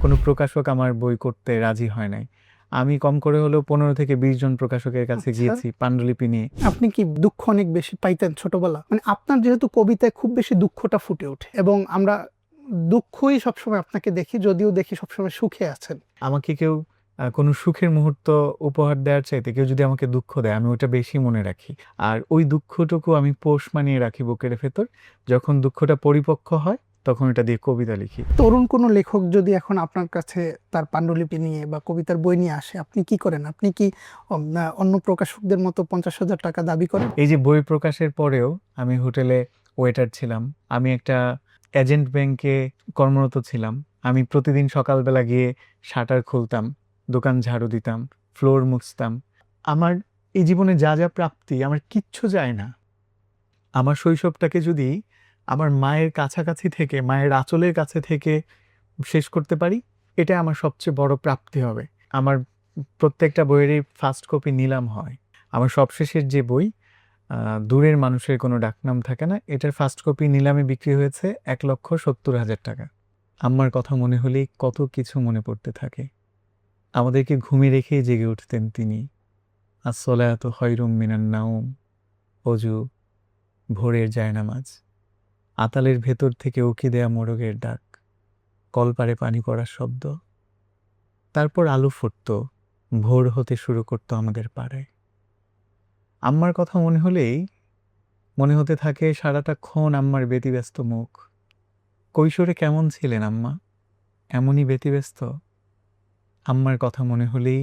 কোনো প্রকাশক আমার বই করতে রাজি হয় নাই। আমি কম করে হলেও ১৫ থেকে ২০ জন প্রকাশকের কাছে আচ্ছা। গিয়েছি পান্ডুলিপি নিয়ে। আপনি কি দুঃখ অনেক বেশি পাইতেন ছোটবেলা? মানে আপনার যেহেতু কবিতায় খুব বেশি দুঃখটা ফুটে ওঠে এবং আমরা দুঃখই সবসময় আপনাকে দেখি, যদিও দেখি সবসময় সুখে আছেন। আমাকে কেউ কোনো সুখের মুহূর্ত উপহার দেওয়ার চাইতে কেউ যদি আমাকে দুঃখ দেয়, আমি ওটা বেশি মনে রাখি। আর ওই দুঃখটুকু আমি পোষ মানিয়ে রাখি বুকের ভেতর। যখন দুঃখটা পরিপক্ক হয়, তখন এটা দিয়ে কবিতা লিখি। তরুণ কোনো লেখক যদি এখন আপনার কাছে তার পান্ডুলিপি নিয়ে বা কবিতার বই নিয়ে আসে, আপনি কি করেন? আপনি কি অন্য প্রকাশকদের মতো ৫০,০০০ টাকা দাবি করেন? এই যে বই প্রকাশের পরেও আমি হোটেলে ওয়েটার ছিলাম। আমি একটা এজেন্ট ব্যাংকে কর্মরত ছিলাম। আমি প্রতিদিন সকালবেলা গিয়ে শাটার খুলতাম, দোকান ঝাড়ু দিতাম, ফ্লোর মুছতাম। আমার এই জীবনে যা, যা প্রাপ্তি আমার কিচ্ছু যায় না। আমার শৈশবটাকে যদি আমার মায়ের কাছাকাছি থেকে, মায়ের আঁচলের কাছে থেকে শেষ করতে পারি, এটা আমার সবচেয়ে বড় প্রাপ্তি হবে। আমার প্রত্যেকটা বইয়েরই ফার্স্ট কপি নিলাম হয়। আমার সবশেষের যে বই দূরের মানুষের কোনো ডাকনাম থাকে না, এটার ফার্স্ট কপি নিলামে বিক্রি হয়েছে ১,৭০,০০০ টাকা। আম্মার কথা মনে হলেই কত কিছু মনে পড়তে থাকে। আমাদেরকে ঘুমে রেখেই জেগে উঠতেন তিনি। আসসালাতু খায়রুম মিনান নাওম, অজু, ভোরের জায়নামাজ, আতালের ভেতর থেকে উকি দেয়া মোরগের ডাক, কলপারে পানি পড়ার শব্দ। তারপর আলো ফুটতো, ভোর হতে শুরু করতো আমাদের পাড়ায়। আম্মার কথা মনে হলেই মনে হতে থাকে সারাটাক্ষণ আম্মার ব্যতিব্যস্ত মুখ। কৈশোরে কেমন ছিলেন আম্মা? এমনই ব্যতিব্যস্ত? আম্মার কথা মনে হলেই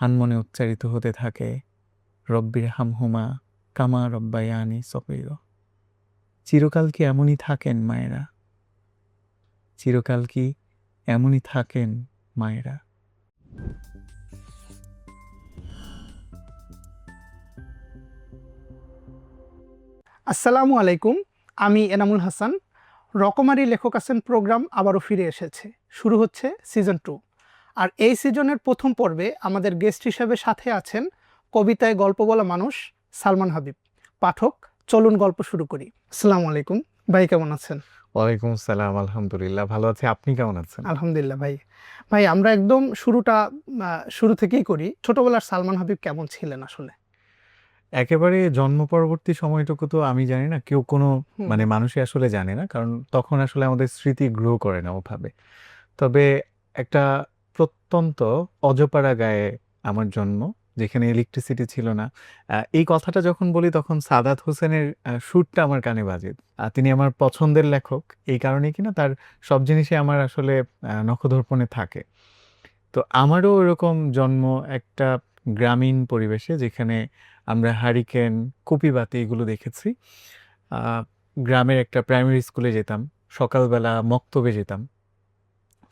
আনমনে উচ্চারিত হতে থাকে রব্বির হামহুমা কামা রব্বায়ানি সগীরা। চিরকাল কি এমনই থাকেন মায়েরা? চিরকাল কি এমনই থাকেন মায়েরা? আসসালামু আলাইকুম, আমি এনামুল হাসান। রকমারি লেখক আছেন প্রোগ্রাম আবারও ফিরে এসেছে। শুরু হচ্ছে সিজন 2। আর এই সিজনের প্রথম পর্বে আমাদের গেস্ট হিসেবে সাথে আছেন কবিতায় গল্প বলা মানুষ সালমান হাবিব। পাঠক, চলুন গল্প শুরু করি। আসসালামু আলাইকুম ভাই, কেমন আছেন? ওয়ালাইকুম আসসালাম, আলহামদুলিল্লাহ ভালো আছি। আপনি কেমন আছেন? আলহামদুলিল্লাহ ভাই। ভাই, আমরা একদম শুরু থেকেই করি। ছোটবেলার সালমান হাবিব কেমন ছিলেন আসলে? একেবারে জন্ম পরবর্তী সময়টুকু তো আমি জানি না, কেউ কোনো হুম মানে হুম। মানুষই আসলে জানে না, কারণ তখন আসলে আমাদের স্মৃতি গ্রো করে না ওভাবে। তবে একটা প্রত্যন্ত অজপাড়া গাঁয়ে আমার জন্ম, যেখানে ইলেকট্রিসিটি ছিল না। এই কথাটা যখন বলি তখন সাদাত হোসেনের সুরটা আমার কানে বাজে। তিনি আমার পছন্দের লেখক, এই কারণেই কিনা তার সব জিনিসই আমার আসলে নখদর্পণে থাকে। তো আমারও এরকম জন্ম একটা গ্রামীণ পরিবেশে, যেখানে আমরা হারিকেন, কুপিবাতি এগুলো দেখেছি। আহ, গ্রামের একটা প্রাইমারি স্কুলে যেতাম, সকালবেলা মক্তবে যেতাম।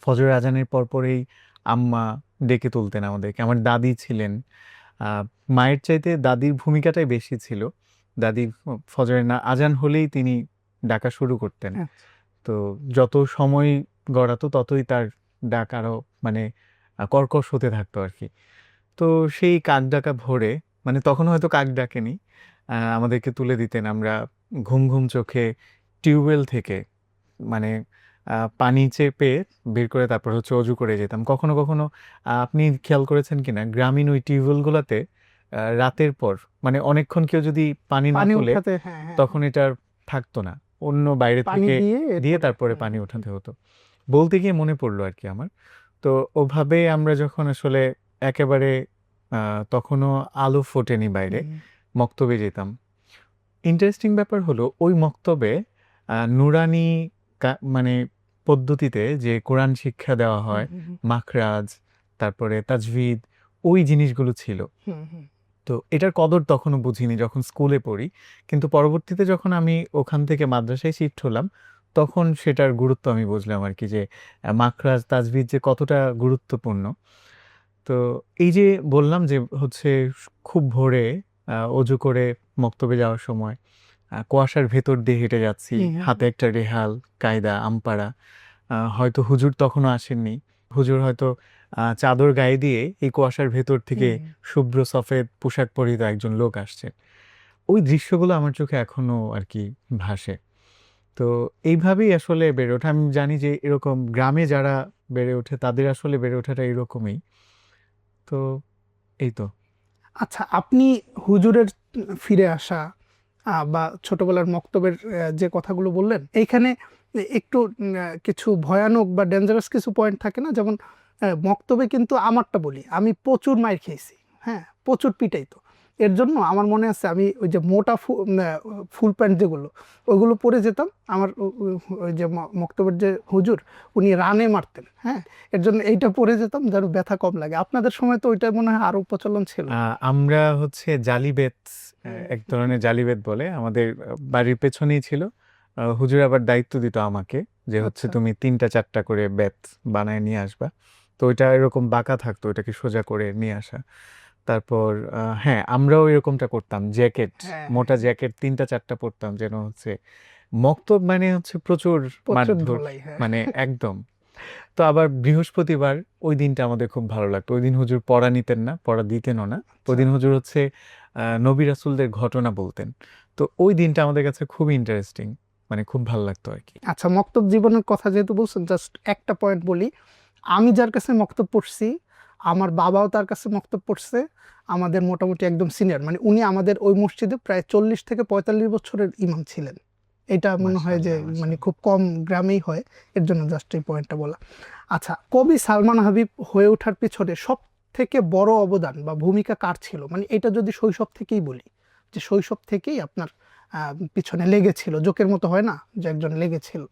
ফজর আজানের পরপরেই আম্মা ডেকে তুলতেন আমাদেরকে। আমার দাদি ছিলেন, আহ, মায়ের চাইতে দাদির ভূমিকাটাই বেশি ছিল। দাদি ফজরের না আজান হলেই তিনি ডাকা শুরু করতেন। আচ্ছা। তো যত সময় গড়াতো ততই তার ডাক আরো মানে কর্কশ হতে থাকতো আর কি। তো সেই কাক ডাকা ভোরে, মানে তখন হয়তো কাক ডাকেনি, আমাদেরকে তুলে দিতেন। আমরা ঘুম ঘুম চোখে টিউবওয়েল থেকে মানে পানি চেপে বের করে তারপর হচ্ছে অজু করে যেতাম। কখনো কখনো আপনি খেয়াল করেছেন কিনা, গ্রামীণ ওই টিউবওয়েলগুলোতে রাতের পর মানে অনেকক্ষণ কেউ যদি পানি না পানি তোলে, উঠাতে, হ্যাঁ হ্যাঁ তখন হ্যাঁ। এটা আর থাকতো না, অন্য বাইরে পানি থেকে দিয়ে দিয়ে এরপরে তারপরে পানি ওঠাতে হতো। বলতে গিয়ে মনে পড়লো আর কি আমার। তো ওভাবে আমরা যখন আসলে একেবারে তখনও আলো ফোটেনি বাইরে, হুম, মক্তবে যেতাম। ইন্টারেস্টিং ব্যাপার হলো ওই মক্তবে নুরানি মানে পদ্ধতিতে যে কোরআন শিক্ষা দেওয়া হুম, হয়, হুম, হুম, মাখরাজ, তারপরে তাজভিদ, ওই জিনিসগুলো ছিল। হুম, হুম। তো এটার কদর তখনও বুঝিনি যখন স্কুলে পড়ি, কিন্তু পরবর্তীতে যখন আমি ওখান থেকে মাদ্রাসায় শিফট হলাম, তখন সেটার গুরুত্ব আমি বুঝলাম আর কি, যে মাখরাজ তাজভিদ যে কতটা গুরুত্বপূর্ণ। তো এই যে বললাম যে হচ্ছে খুব ভোরে অজু করে মক্তবে যাওয়ার সময় কুয়াশার ভেতর দিয়ে হেঁটে যাচ্ছি, হুম, হুম, হাতে একটা রেহাল, কায়দা, আমপাড়া। হয়তো হুজুর তখনও আসেননি। হুজুর হয়তো চাদর গায়ে দিয়ে এই কুয়াশার ভেতর থেকে হুম। শুভ্র সফেদ পোশাক পরিহিত একজন লোক আসছে। ওই দৃশ্যগুলো আমার চোখে এখনো আর কি ভাসে। তো এইভাবেই আসলে বেড়ে ওঠা। আমি জানি যে এরকম গ্রামে যারা বেড়ে ওঠে তাদের আসলে বেড়ে ওঠাটা এরকমই। তো এই তো। আচ্ছা, আপনি হুজুরের ফিরে আসা বা ছোটবেলার মক্তবের যে কথাগুলো বললেন, এইখানে একটু কিছু ভয়ানক বা ডেঞ্জারাস কিছু পয়েন্ট থাকে না? যেমন মক্তবে কিন্তু আমারটা বলি, আমি প্রচুর মাইর খেয়েছি, হ্যাঁ, প্রচুর পিটাইতো। এর জন্য আমার মনে আছে আমি ওই যে মোটা ফুল প্যান্ট যেগুলো, ওইগুলো পরে যেতাম। আমার ওই যে মক্তবের যে হুজুর, উনি রানে মারতেন, হ্যাঁ, এর জন্য এইটা পরে যেতাম যেন ব্যথা কম লাগে। আপনাদের সময় তো ওইটা মনে হয় আরো প্রচলন ছিল। আমরা হচ্ছে জালিবেত, এক ধরনের জালিবেত বলে আমাদের বাড়ির পেছনেই ছিল। হুজুর আবার দায়িত্ব দিত আমাকে যে হচ্ছে আচ্ছা। তুমি 3টা 4টা করে বেত বানায় নিয়ে আসবা। তো ওইটা এরকম বাঁকা থাকতো, ওইটাকে সোজা করে নিয়ে আসা। তারপর হ্যাঁ, আমরাও এরকমটা করতাম, জ্যাকেট, হ্যাঁ, মোটা জ্যাকেট 3টা 4টা পরতাম যেন হচ্ছে মক্তব মানে হচ্ছে প্রচুর প্রচুর মারধর, ধোলাই, হ্যাঁ। মানে একদম। তো আবার বৃহস্পতিবার ওই দিনটা আমাদের খুব ভালো লাগতো। ওই দিন হুজুর পড়া নিতেন না, পড়া দিতেনও না। ওই আচ্ছা। দিন হুজুর হচ্ছে নবী রাসূলদের ঘটনা বলতেন। তো ওই দিনটা আমাদের কাছে খুবই ইন্টারেস্টিং, মানে খুব ভালো লাগতো আর কি। আচ্ছা, মক্তব জীবনের কথা যেহেতু বলছেন, জাস্ট একটা পয়েন্ট বলি। আমি যার কাছে মক্তব পড়ছি, আমার বাবাও তার কাছে মক্তব পড়ছে। আমাদের মোটামুটি একদম সিনিয়র, মানে উনি আমাদের ওই মসজিদে প্রায় 40 থেকে 45 বছরের ইমাম ছিলেন। এটা মনে হয় যে মাশাআল্লাহ, মানে মাশাআল্লাহ। খুব কম গ্রামেই হয়। এর জন্য জাস্ট এই পয়েন্টটা বলা। আচ্ছা, কবি সালমান হাবিব হয়ে ওঠার পিছনে সব থেকে বড় অবদান বা ভূমিকা কার ছিল? মানে এটা যদি শৈশব থেকেই বলি, যে শৈশব থেকেই আপনার পিছনে লেগেছিল, জোকের মতো হয় না যে একজন লেগেছিল।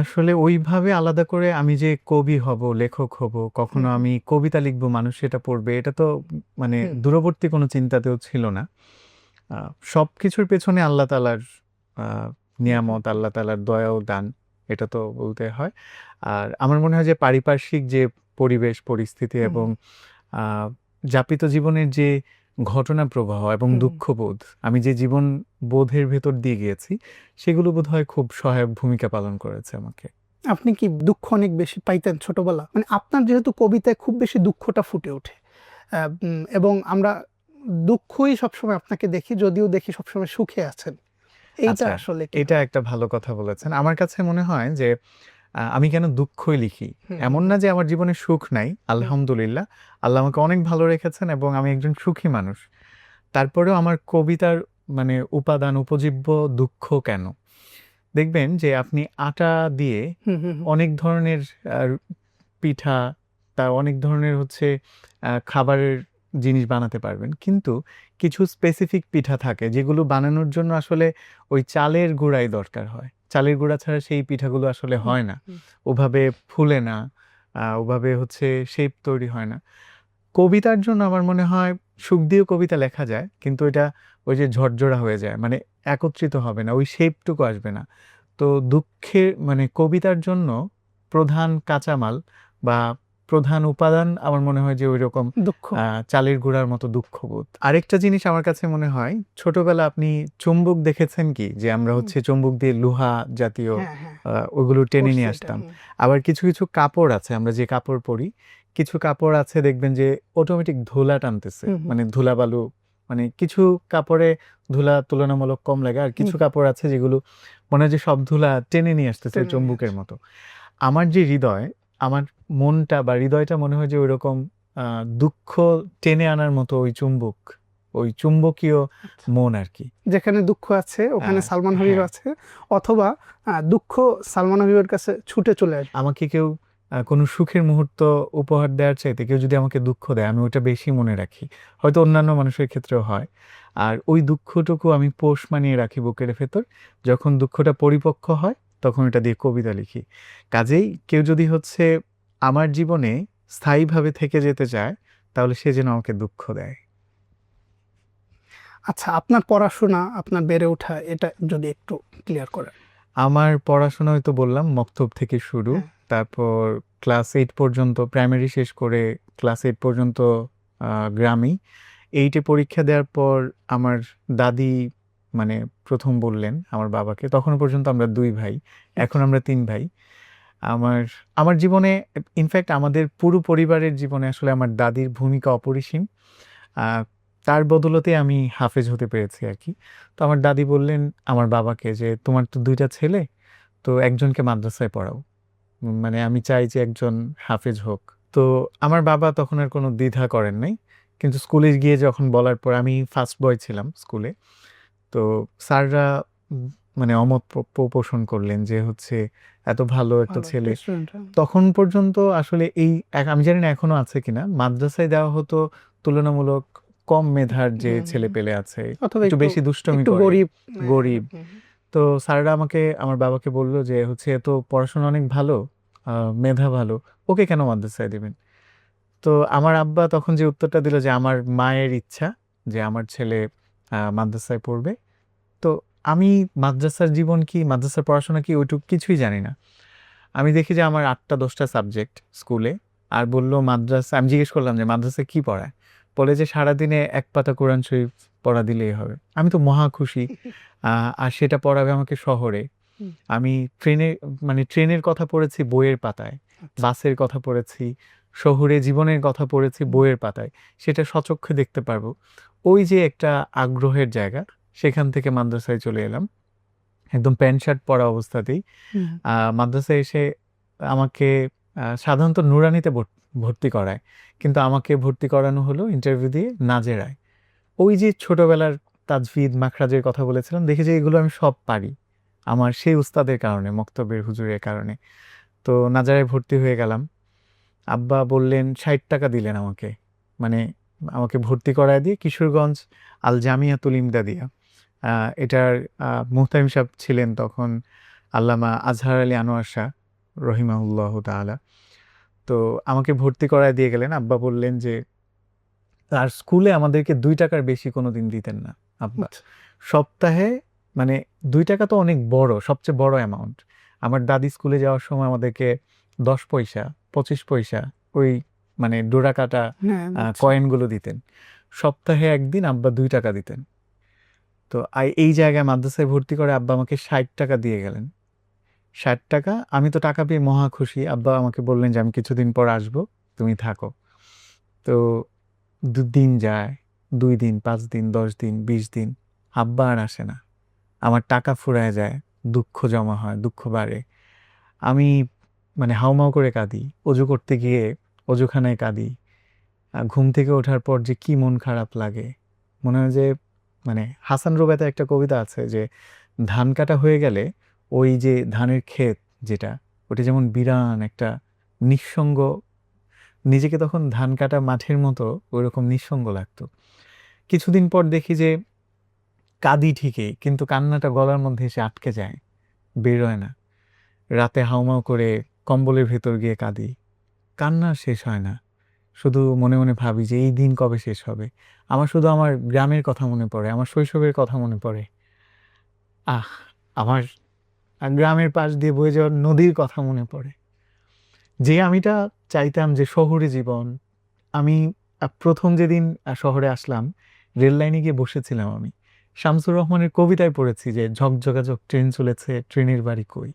আসলে ওইভাবে আলাদা করে আমি যে কবি হব, লেখক হব, হুম, কখনো হুম, আমি কবিতা লিখব, মানুষ সেটা পড়বে, এটা তো মানে হুম, দূরবর্তী কোনো চিন্তাতেও ছিল না। সবকিছুর পেছনে আল্লাহ তাআলার হুম, হুম, নিয়ামত, আল্লাহ তাআলার দয়া ও দান, এটা তো বলতে হয়। আর আমার মনে হয় যে পারিপার্শ্বিক যে পরিবেশ পরিস্থিতি হুম, এবং আহ, যাপিত জীবনের যে ঘটনা প্রবাহ এবং হুম। দুঃখবোধ, আমি যে জীবন বোধের ভেতর দিয়ে গিয়েছি, সেগুলো বোধহয় খুব সহায়ক ভূমিকা পালন করেছে আমাকে। আপনি কি দুঃখ অনেক বেশি পাইতেন ছোটবেলা? মানে আপনার যেহেতু কবিতায় খুব বেশি দুঃখটা ফুটে ওঠে, এবং আমরা দুঃখই সবসময় আপনাকে দেখি, যদিও দেখি সবসময় সুখে আছেন। এইটা আচ্ছা, আসলে এটা কিভাবে? একটা ভালো কথা বলেছেন। আমার কাছে মনে হয় যে আমি কেন দুঃখই লিখি? হুম, হুম, এমন না হুম, যে আমার জীবনে সুখ নাই। হুম, আলহামদুলিল্লাহ। আল্লাহ আমাকে অনেক ভালো রেখেছেন এবং আমি একজন সুখী মানুষ। তারপরেও আমার কবিতার মানে উপাদান উপজীব্য দুঃখ কেন? দেখবেন যে আপনি আটা দিয়ে হুম, হুম, হুম, অনেক ধরনের আ পিঠা, অনেক ধরনের হচ্ছে খাবারের জিনিস বানাতে পারবেন। কিন্তু কিছু স্পেসিফিক পিঠা থাকে যেগুলো বানানোর জন্য আসলে ওই চালের গুঁড়াই দরকার হয়। চালের গুঁড়া ছাড়া সেই পিঠাগুলো আসলে হুম, হয় না। হুম। ওভাবে ফুলে না, ওভাবে হচ্ছে শেপ তৈরি হয় না। কবিতার জন্য আমার মনে হয় সুখ দিয়েও কবিতা লেখা যায়। কিন্তু এটা ওই যে ঝরঝরা হয়ে যায়। মানে একত্রিত হবে না। ওই শেপটুকু আসবে না। তো দুঃখের মানে কবিতার জন্য প্রধান কাঁচামাল বা প্রধান উপাদান আমার মনে হয় যে ঐরকম দুঃখ। চালের গুঁড়ার মতো দুঃখবোধ। আরেকটা জিনিস আমার কাছে মনে হয়, ছোটবেলা আপনি চুম্বক দেখেছেন কি? যে আমরা হুম, হচ্ছে চুম্বক দিয়ে লোহা জাতীয় হ্যাঁ, হ্যাঁ, ওগুলো টেনে পড়ছি নিয়ে এটা। আসতাম। হুম, আবার কিছু, কিছু কাপড় আছে, আমরা যে কাপড় পরি, কিছু কাপড় আছে দেখবেন যে অটোমেটিক ধুলা টানতেছে। হুম, হুম, মানে ধুলাবালু, মানে কিছু কাপড়ে ধুলা তুলনামূলক কম লাগে। আর হুম, কিছু কাপড় আছে যেগুলো মনে হয় যে সব ধুলা টেনে নিয়ে আসতেছে টেনে নিয়ে চুম্বকের আসে। মতো। আমার যে হৃদয়, আমার মনটা বা হৃদয়টা মনে হয় যে ঐরকম দুঃখ টেনে আনার মতো ওই চুম্বক, ওই চুম্বকীয় আচ্ছা। মন আরকি। যেখানে দুঃখ আছে আ ওখানে সালমান হাবিব হ্যাঁ, আছে, অথবা দুঃখ সালমান হাবিবের কাছে ছুটে চলে আসবে। আমাকে কেউ কোনো সুখের মুহূর্ত উপহার দেওয়ার চাইতে কেউ যদি আমাকে দুঃখ দেয়, আমি ওটা বেশি মনে রাখি। হয়তো অন্যান্য মানুষের ক্ষেত্রেও হয়। আর ওই দুঃখটুকু আমি পোষ মানিয়ে রাখি বুকের ভেতর। যখন দুঃখটা পরিপক্ক হয়, তখন ওটা দিয়ে কবিতা লিখি। কাজেই কেউ যদি হচ্ছে আমার জীবনে স্থায়ীভাবে থেকে যেতে চায়, তাহলে সে যেন আমাকে দুঃখ দেয়। আচ্ছা, আপনার পড়াশোনা, আপনার বেড়ে ওঠা, এটা যদি একটু ক্লিয়ার করেন। আমার পড়াশোনা ওই তো বললাম মক্তব থেকে শুরু। হ্যাঁ। তারপর ক্লাস 8 পর্যন্ত, প্রাইমারি শেষ করে ক্লাস 8 পর্যন্ত গ্রামেই। 8 এ পরীক্ষা দেওয়ার পর আমার দাদি মানে ১ম বললেন আমার বাবাকে, তখনো পর্যন্ত আমরা ২ ভাই। এখন আচ্ছা। আমরা ৩ ভাই। আমার আমার জীবনে ইনফ্যাক্ট আমাদের পুরো পরিবারের জীবনে আসলে আমার দাদির ভূমিকা অপরিসীম। আ তার বদৌলতে আমি হাফেজ হতে পেরেছি আরকি। তো আমার দাদি বললেন আমার বাবাকে যে, "তোমার তো ২ টা ছেলে, তো একজনকে মাদ্রাসায় পড়াও।" মানে আমি চাই যে একজন হাফেজ হোক। তো আমার বাবা তখন আর কোনো দ্বিধা করেন নাই, কিন্তু স্কুলে গিয়ে যখন বলার পর, আমি ফার্স্ট বয় ছিলাম স্কুলে, তো স্যাররা মানে অমত পোষণ করলেন যে হচ্ছে এত ভালো একটা ভালো ছেলে। স্টুডেন্ট। তখন পর্যন্ত আসলে এই আমি জানি না এখনো আছে কিনা, মাদ্রাসায় দেওয়া হতো তুলনামূলক কম মেধার যে ছেলে পেলে আছে, অথবা একটু একটু বেশি দুষ্টমি একটু করে, গরিব। গরিব। তো স্যাররা আমার বাবাকে বললো যে হচ্ছে এ তো পড়াশোনা অনেক ভালো, মেধা ভালো, ওকে কেন মাদ্রাসায় দিবেন? তো আমার আব্বা তখন যে উত্তরটা দিল যে আমার মায়ের ইচ্ছা যে আমার ছেলে মাদ্রাসায় পড়বে। তো আমি মাদ্রাসার জীবন কি, মাদ্রাসার পড়াশোনা কি, ওইটুকু কিছুই জানি না। আমি দেখি যে আমার 8টা-10টা সাবজেক্ট স্কুলে, আর বললো মাদ্রাসা, আমি জিজ্ঞেস করলাম যে মাদ্রাসায় কি পড়ায়? বলে যে সারাদিনে 1 পাতা কোরআন শরীফ পড়া দিলেই হবে। আমি তো মহা খুশি। আর সেটা পড়াবে আমাকে শহরে। হুম। আমি ট্রেনের কথা পড়েছি বইয়ের পাতায়, আচ্ছা। বাসের কথা পড়েছি, শহুরে জীবনের কথা পড়েছি বইয়ের পাতায়, সেটা স্বচক্ষে দেখতে পারবো। ওই যে একটা আগ্রহের জায়গা, সেখান থেকে মাদ্রাসায় চলে এলাম একদম প্যান্ট শার্ট পরা অবস্থাতেই। মাদ্রাসায় এসে আমাকে সাধারণত নুরানিতে ভর্তি করায়, কিন্তু আমাকে ভর্তি করানো হলো ইন্টারভিউ দিয়ে নাজেরায়। ওই যে ছোটবেলার তাজভিদ মাখরাজের কথা বলেছিলাম, দেখি যে এগুলো আমি সব পারি আমার সেই উস্তাদের কারণে, মক্তবের হুজুরের কারণে। তো নাজারায় ভর্তি হয়ে গেলাম। আব্বা বললেন 60 টাকা দিলেন আমাকে, মানে আমাকে ভর্তি করায় দিয়ে কিশোরগঞ্জ আল জামিয়াতুল ইমদাদিয়া, এটার মুহতামিম সাহেব ছিলেন তখন আল্লামা আজহার আলী আনোয়ার শাহ রহিমাহুল্লাহ তাআলা। তো আমাকে ভর্তি করায় দিয়ে গেলেন। আব্বা বললেন যে আর স্কুলে আমাদেরকে 2 টাকার বেশি কোনোদিন দিতেন না আব্বা। আচ্ছা। সপ্তাহে, মানে 2 টাকা তো অনেক বড়, সবচেয়ে বড় অ্যামাউন্ট। আমার দাদি স্কুলে যাওয়ার সময় আমাদেরকে 10 পয়সা, 25 পয়সা, ওই মানে ডোরা কাটা হ্যাঁ, বুঝছি। কয়েনগুলো দিতেন। সপ্তাহে একদিন আব্বা 2 টাকা দিতেন। তো এই জায়গায় মাদ্রাসায় ভর্তি করে আব্বা আমাকে 60 টাকা দিয়ে গেলেন। 60 টাকা, আমি তো টাকা পেয়ে মহা খুশি। আব্বা আমাকে বললেন যে আমি কিছুদিন পর আসবো, তুমি থাকো। তো দিন যায়, 2 দিন, 5 দিন, 10 দিন, 20 দিন, আব্বা আর আসে না। আমার টাকা ফুরায় যায়, দুঃখ জমা হয়, দুঃখ বাড়ে। আমি মানে হাউমাউ করে কাঁদি, অজু করতে গিয়ে অজুখানায় কাঁদি। ঘুম থেকে ওঠার পর যে কি মন খারাপ লাগে, মনে হয় যে মানে হাসান রুবাইতের একটা কবিতা আছে যে ধান কাটা হয়ে গেলে ওই যে ধানের ক্ষেত যেটা, ওটা যেমন বিরান একটা নিঃসঙ্গ, নিজেকে তখন ধান কাটা মাঠের মতো ওইরকম নিঃসঙ্গ লাগতো। কিছুদিন পর দেখি যে কাঁদি ঠিকই, কিন্তু কান্নাটা গলার মধ্যে এসে আটকে যায়, বেরোয় না। রাতে হাউমাউ করে কম্বলের ভেতর গিয়ে কাঁদি, কান্না শেষ হয় না। শুধু মনে মনে ভাবি যে এই দিন কবে শেষ হবে। আমার শুধু আমার গ্রামের কথা মনে পড়ে, আমার শৈশবের কথা মনে পড়ে। আহ আমার গ্রামের পাশ দিয়ে বয়ে যাওয়ার নদীর কথা মনে পড়ে। যে আমিটা চাইতাম যে শহুরে জীবন। আমি প্রথম যেদিন শহরে আসলাম, রেল লাইনে গিয়ে বসেছিলাম আমি। শামসুর রহমানের কবিতায় পড়েছি যে ঝকঝকাঝক ট্রেন চলেছে, ট্রেনের বাড়ি কই।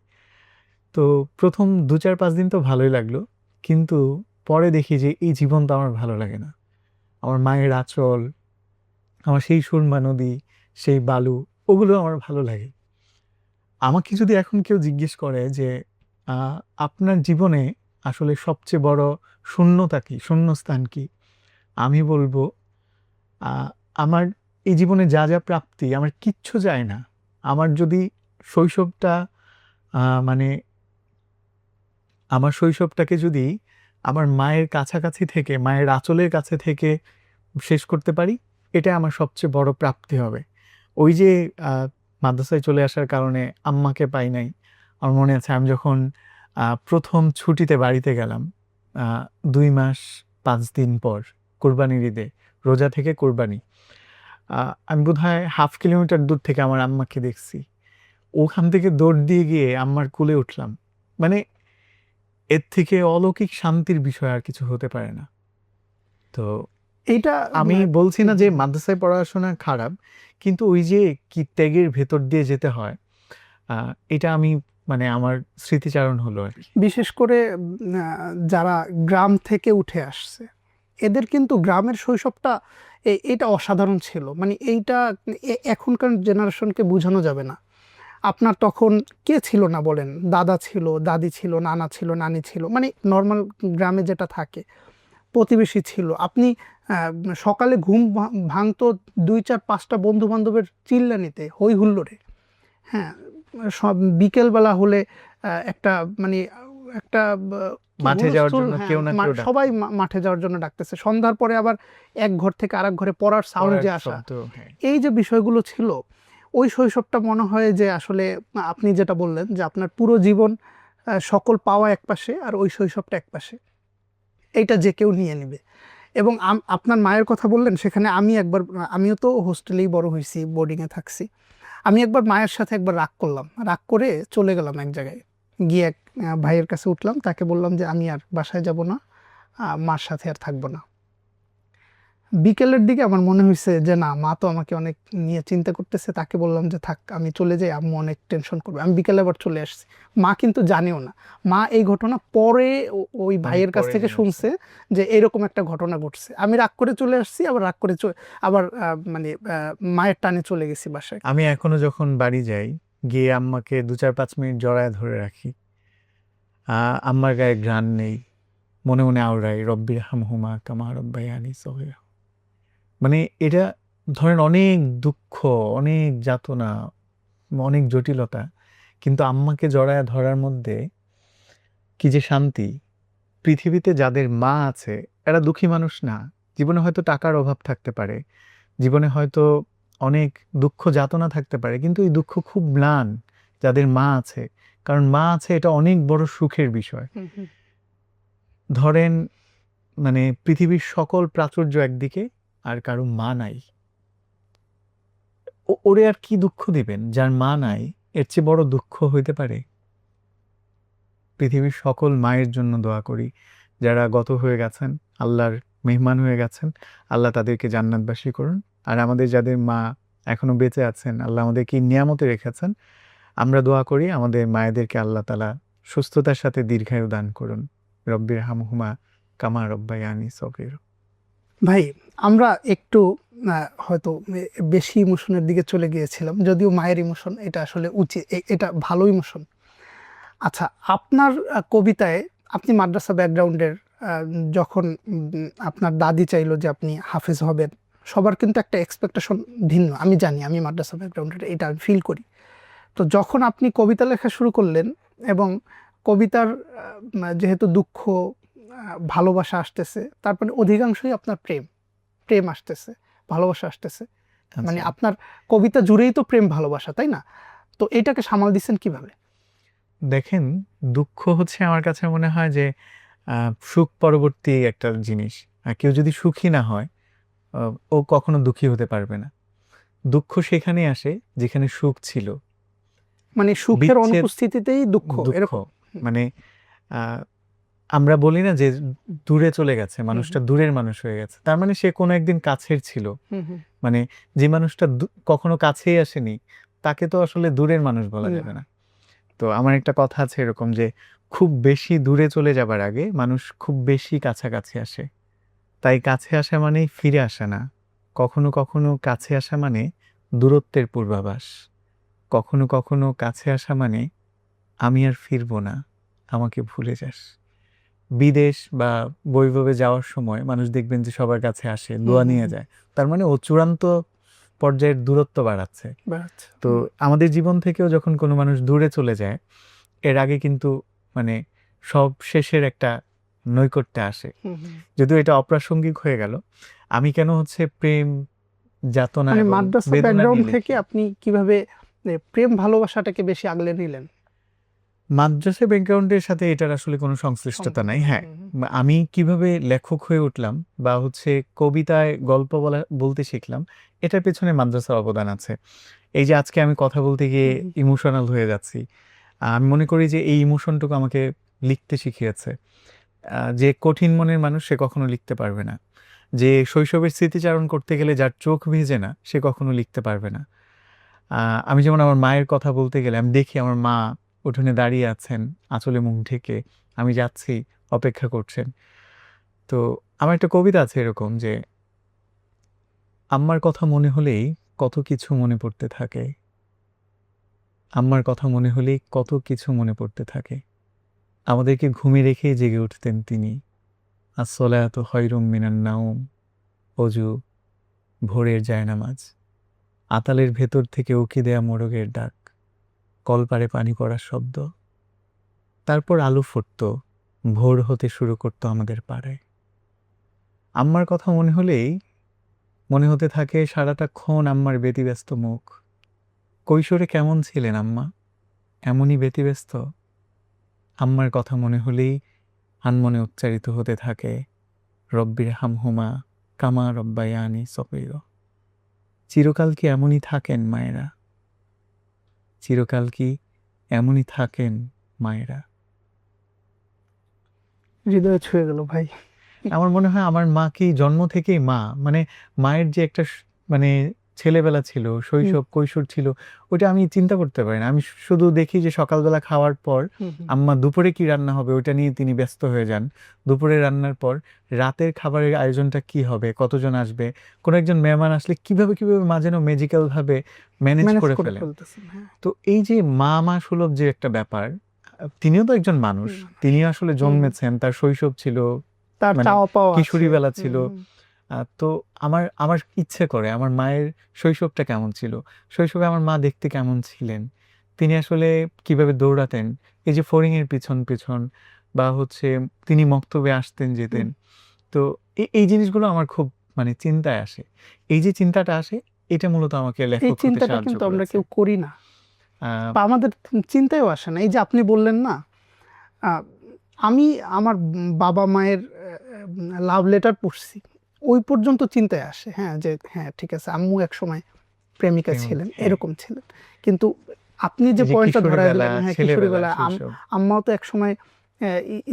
তো প্রথম 2-4-5 দিন তো ভালোই লাগলো, কিন্তু পরে দেখি যে এই জীবন তো আমার ভালো লাগে না। আমার মায়ের আঁচল, আমার সেই সুরমা নদী, সেই বালু, ওগুলো আমার ভালো লাগে। আমাকে যদি এখন কেউ জিজ্ঞেস করে যে আপনার জীবনে আসলে সবচেয়ে বড় শূন্যতা কি, শূন্যস্থান কি, আমি বলবো আমার এই জীবনে যা যা প্রাপ্তি, আমার কিচ্ছু যায় না। আমার যদি শৈশবটা মানে আমার শৈশবটাকে যদি আমার মায়ের কাছাকাছি থেকে, মায়ের আঁচলের কাছে থেকে শেষ করতে পারি, এটা আমার সবচেয়ে বড় প্রাপ্তি হবে। ওই যে মাদ্রাসায় চলে আসার কারণে আম্মাকে পাই নাই। আমার মনে আছে আমি যখন প্রথম ছুটিতে বাড়িতে গেলাম, 2 মাস 5 দিন পর, কোরবানির ঈদে, রোজা থেকে কোরবানি, আমি বোধহয় 1/2 কিলোমিটার দূর থেকে আমার আম্মাকে দেখছি। ওখান থেকে দৌড় দিয়ে গিয়ে আম্মার কোলে উঠলাম। মানে এর থেকে অলৌকিক শান্তির বিষয় আর কিছু হতে পারে না। তো এইটা আমি বলছি না যে মাদ্রাসায় পড়াশোনা খারাপ, কিন্তু ওই যে কি ত্যাগের ভেতর দিয়ে যেতে হয়, এটা আমি মানে আমার স্মৃতিচারণ হলো আর কি। বিশেষ করে যারা গ্রাম থেকে উঠে আসছে, এদের কিন্তু গ্রামের শৈশবটা এটা অসাধারণ ছিল। মানে এইটা এখনকার জেনারেশনকে বোঝানো যাবে না। আপনার তখন কে ছিল না বলেন? দাদা ছিল, দাদি ছিল, নানা ছিল, নানি ছিল, মানে নর্মাল গ্রামে যেটা থাকে। প্রতিবেশী ছিল। আপনি সকালে ঘুম ভাঙতো ২, ৪, ৫টা বন্ধু-বান্ধবের চিল্লানিতে, হৈ হুল্লোড়ে। হ্যাঁ? সব বিকেলবেলা হলে একটা মানে একটা কি মাঠে যাওয়ার হুলস্থুল, জন্য হ্যাঁ, কেউ না কেউ সবাই ডাকতো। মাঠে যাওয়ার জন্য ডাকতেছে। সন্ধ্যার পরে আবার এক ঘর থেকে আরেক ঘরে পড়ার সাউন্ড পড়ার যে আসা। শব্দ, হ্যাঁ। এই যে বিষয়গুলো ছিল, ওই শৈশবটা মনে হয় যে আসলে আপনি যেটা বললেন যে আপনার পুরো জীবন সকল পাওয়া একপাশে আর ওই শৈশবটা একপাশে। এইটা যে কেউ নিয়ে নিবে। এবং আপনার মায়ের কথা বললেন, সেখানে আমি একবার আমিও তো হোস্টেলেই বড় হইছি, বোর্ডিংয়ে থাকছি। আমি একবার মায়ের সাথে একবার রাগ করলাম। রাগ করে চলে গেলাম এক জায়গায়। গিয়ে এক ভাইয়ের কাছে উঠলাম। তাকে বললাম যে, "আমি আর বাসায় যাব না। মার সাথে আর থাকব না।" বিকেলের দিকে আমার মনে হইছে যে না, মা তো আমাকে অনেক নিয়ে চিন্তা করতেছে। তাকে বললাম যে, "থাক, আমি চলে যাই, আম্মু অনেক টেনশন করবে।" আমি বিকেলে আবার চলে আসছি। মা কিন্তু জানেও না। মা এই ঘটনা পরে ওই অনেক ভাইয়ের কাছ পরে থেকে জেনেছে। শুনছে যে এরকম একটা ঘটনা ঘটছে। আমি রাগ করে চলে আসছি, আবার রাগ করে আবার মানে মায়ের টানে চলে গেছি বাসায়। আমি এখনো যখন বাড়ি যাই, গিয়ে আম্মাকে ২, ৪, ৫ মিনিট জড়ায় ধরে রাখি। আম্মার গায়ে ঘ্রাণ নেই। মনে, মনে আওড়াই, রব্বিরহামহুমা কামা রাব্বায়ানি সগীরা। মানে এটা ধরেন অনেক দুঃখ, অনেক যাতনা, অনেক জটিলতা। কিন্তু আম্মাকে জড়ায় ধরার মধ্যে কি যে শান্তি! পৃথিবীতে যাদের মা আছে, এরা দুঃখী মানুষ না। জীবনে হয়তো টাকার অভাব থাকতে পারে। জীবনে হয়তো অনেক দুঃখ যাতনা থাকতে পারে। কিন্তু এই দুঃখ খুব ম্লান যাদের মা আছে। কারণ মা আছে, এটা অনেক বড় সুখের বিষয়। হুম, হুম। ধরেন মানে পৃথিবীর সকল প্রাচুর্য একদিকে, আর কারো মা নাই। ওরে আর কি দুঃখ দিবেন? যার মা নাই, এর চেয়ে বড় দুঃখ হইতে পারে? পৃথিবীর সকল মায়ের জন্য দোয়া করি। যারা গত হয়ে গেছেন, আল্লাহর মেহমান হয়ে গেছেন, আল্লাহ তাদেরকে জান্নাতবাসী করুন। আর আমাদের যাদের মা এখনো বেঁচে আছেন, আল্লাহ আমাদেরকে নিয়ামতে রেখেছেন। আমরা দোয়া করি আমাদের মায়েদেরকে আল্লাহ তাআলা সুস্থতার সাথে দীর্ঘায়ু দান করুন। রব্বিরহামহুমা কামা রাব্বায়ানি সগীরা। ভাই, আমরা একটু হয়তো বেশি ইমোশনের দিকে চলে গিয়েছিলাম। যদিও মায়ের ইমোশন এটা আসলে এটা ভালো ইমোশন। আচ্ছা, আপনার কবিতায় আপনি মাদ্রাসা ব্যাকগ্রাউন্ডের, যখন আপনার দাদি চাইলো যে আপনি হাফেজ হবেন, সবার কিন্তু একটা এক্সপেকটেশন ভিন্ন। আমি জানি, আমি মাদ্রাসা ব্যাকগ্রাউন্ডের, এটা আমি ফিল করি। তো যখন আপনি কবিতা লেখা শুরু করলেন এবং কবিতার যেহেতু দুঃখ, ভালোবাসা আসতেছে, তারপরে অধিকাংশই আপনার প্রেম আসতেছে, ভালোবাসা আসতেছে। মানে আচ্ছা, আপনার কবিতা জুড়েই তো প্রেম ভালোবাসা, তাই না? তো এটাকে সামাল দিচ্ছেন কিভাবে? দেখেন, দুঃখ হচ্ছে আমার কাছে মনে হয় যে সুখ পরবর্তী একটা জিনিস। কেউ যদি সুখী না হয়, আ ও কখনো দুঃখী হতে পারবে না। দুঃখ সেখানেই আসে যেখানে সুখ ছিল। মানে সুখের বিচ্ছেদ, অনুপস্থিতিতেই দুঃখ, দুঃখ। এরকম? হুম, মানে আ আমরা বলি না যে দূরে চলে গেছে, হুম, মানুষটা দূরের মানুষ হয়ে গেছে। তার মানে সে কোনো একদিন কাছের ছিল। হুম, হুম, মানে যে মানুষটা কখনো কাছেই আসেনি, তাকে তো আসলে দূরের মানুষ বলা হুম, যাবে না। তো আমার একটা কথা আছে এরকম যে, খুব বেশি দূরে চলে যাবার আগে মানুষ খুব বেশি কাছাকাছি আসে। তাই কাছে আসা মানেই ফিরে আসা না। কখনো, কখনো কাছে আসা মানে দূরত্বের পূর্বাভাস। কখনো, কখনো কাছে আসা মানে আমি আর ফিরব না, আমাকে ভুলে যাস। বিদেশ বা বৈভবে যাওয়ার সময় মানুষ দেখবেন যে সবার কাছে আসে, হুম, দোয়া হুম, নিয়ে হুম, যায়। তার মানে ও চূড়ান্ত পর্যায়ের দূরত্ব বাড়াচ্ছে। বাড়াচ্ছে। তো আমাদের জীবন থেকেও যখন কোনো মানুষ দূরে চলে যায়, এর আগে কিন্তু মানে সব শেষের একটা নৈকট্যে আসে। হুম, হুম। যদিও এটা অপ্রাসঙ্গিক হয়ে গেল। আমি কেন হচ্ছে প্রেম, যাতনা মানে এবং মাদ্রাসা বেদনা ব্যাকগ্রাউন্ড নিয়ে থেকে লিখি। আপনি কিভাবে প্রেম ভালোবাসাটাকে বেশি আগলে নিলেন? মাদ্রাসা ব্যাকগ্রাউন্ডের সাথে এটার আসলে কোনো সংশ্লিষ্টতা সম্পর্ক নাই। নেই। হ্যাঁ, হুম, হুম, আমি কিভাবে লেখক হয়ে উঠলাম বা হচ্ছে কবিতায় গল্প বলতে শিখলাম, এটার পেছনে মাদ্রাসার অবদান আছে। এই যে আজকে আমি কথা বলতে গিয়ে হুম, হুম, ইমোশনাল হয়ে যাচ্ছি। আমি মনে করি যে এই ইমোশনটুকু আমাকে লিখতে শিখিয়েছে। যে কঠিন মনের মানুষ সে কখনো লিখতে পারবে না। যে শৈশবের স্মৃতিচারণ করতে গেলে যার চোখ ভিজে না, সে কখনো লিখতে পারবে না। আ আমি যেমন আমার মায়ের কথা বলতে গেলে আমি দেখি আমার মা উঠোনে দাঁড়িয়ে আছেন, আঁচলে মুখ ঢেকে। আমি যাচ্ছি, অপেক্ষা করছেন। তো আমার একটা কবিতা আছে এরকম যে, আম্মার কথা মনে হলেই কত কিছু মনে পড়তে থাকে। আম্মার কথা মনে হলেই কত কিছু মনে পড়তে থাকে। আমাদেরকে ঘুমিয়ে রেখেই জেগে উঠতেন তিনি। আসসালাতু খায়রুম মিনান নাওম, অজু, ভোরের জায়নামাজ, আতালের ভেতর থেকে উকি দেয়া মোরগের ডাক, কলপারে পানি পড়ার শব্দ। তারপর আলো ফুটতো, ভোর হতে শুরু করতো আমাদের পাড়ায়। আম্মার কথা মনে হলেই মনে হতে থাকে সারাটাক্ষণ আম্মার ব্যতিব্যস্ত মুখ। কৈশোরে কেমন ছিলেন আম্মা? এমনই ব্যতিব্যস্ত? আম্মার কথা মনে হলেই আনমনে উচ্চারিত হতে থাকে, রব্বির হামহুমা কামা রব্বায়ানি সগীরা। চিরকাল কি এমনই থাকেন মায়েরা? চিরকাল কি এমনই থাকেন মায়েরা? হৃদয়ে ছুঁয়ে গেল ভাই। আমার মনে হয় আমার মা কি জন্ম থেকেই মা, মানে মায়ের যে একটা মানে ছেলেবেলা ছিল, শৈশব কৈশোর ছিল, ওটা আমি চিন্তা করতে পারি না। আমি শুধু দেখি যে সকালবেলা খাওয়ার পর আম্মা দুপুরে কি রান্না হবে ওটা নিয়ে তিনি ব্যস্ত হয়ে যান। দুপুরে রান্নার পর রাতের খাবারের আয়োজনটা কি হবে, কতজন আসবে, কোনো একজন মেহমান আসলে কিভাবে কিভাবে মা যেন ম্যাজিক্যাল ভাবে ম্যানেজ ম্যানেজ করে করে ফেলেন। ফেলতেছেন, হ্যাঁ। তো এই যে মা সুলভ যে একটা ব্যাপার, তিনিও তো একজন মানুষ, তিনি আসলে জন্মেছেন, তার শৈশব ছিল, তার মানে চাওয়া পাওয়া কিশোরী আছে। বেলা ছিল। তো আমার আমার ইচ্ছে করে আমার মায়ের শৈশবটা কেমন ছিল, শৈশবে আমার মা দেখতে কেমন ছিলেন, তিনি আসলে কিভাবে দৌড়াতেন, এই যে ফড়িংয়ের পিছন পিছন, বা হচ্ছে তিনি মক্তবে আসতেন যেতেন। তো এই জিনিসগুলো আমার খুব মানে চিন্তায় আসে। এই যে চিন্তাটা আসে, এটা মূলত আমাকে এই লেখক হতে চিন্তাটা সাহায্য কিন্তু আমরা করেছে। কেউ করি না, বা আমাদের চিন্তায়ও আসে না। এই যে আপনি বললেন না, আহ, আমি আমার বাবা মায়ের লাভ লেটার পড়ছি, ওই পর্যন্ত চিন্তায় আসে, হ্যাঁ, যে হ্যাঁ ঠিক আছে আম্মু এক সময় প্রেমিকা ছিলেন, হ্যাঁ, এরকম ছিলেন। কিন্তু আপনি যে এই যে পয়েন্টটা ধরায় কিশোরীবেলা, দিলেন, হ্যাঁ, ছেলেবেলা, কিশোরীবেলা শৈশব। আম্মাও তো এক সময়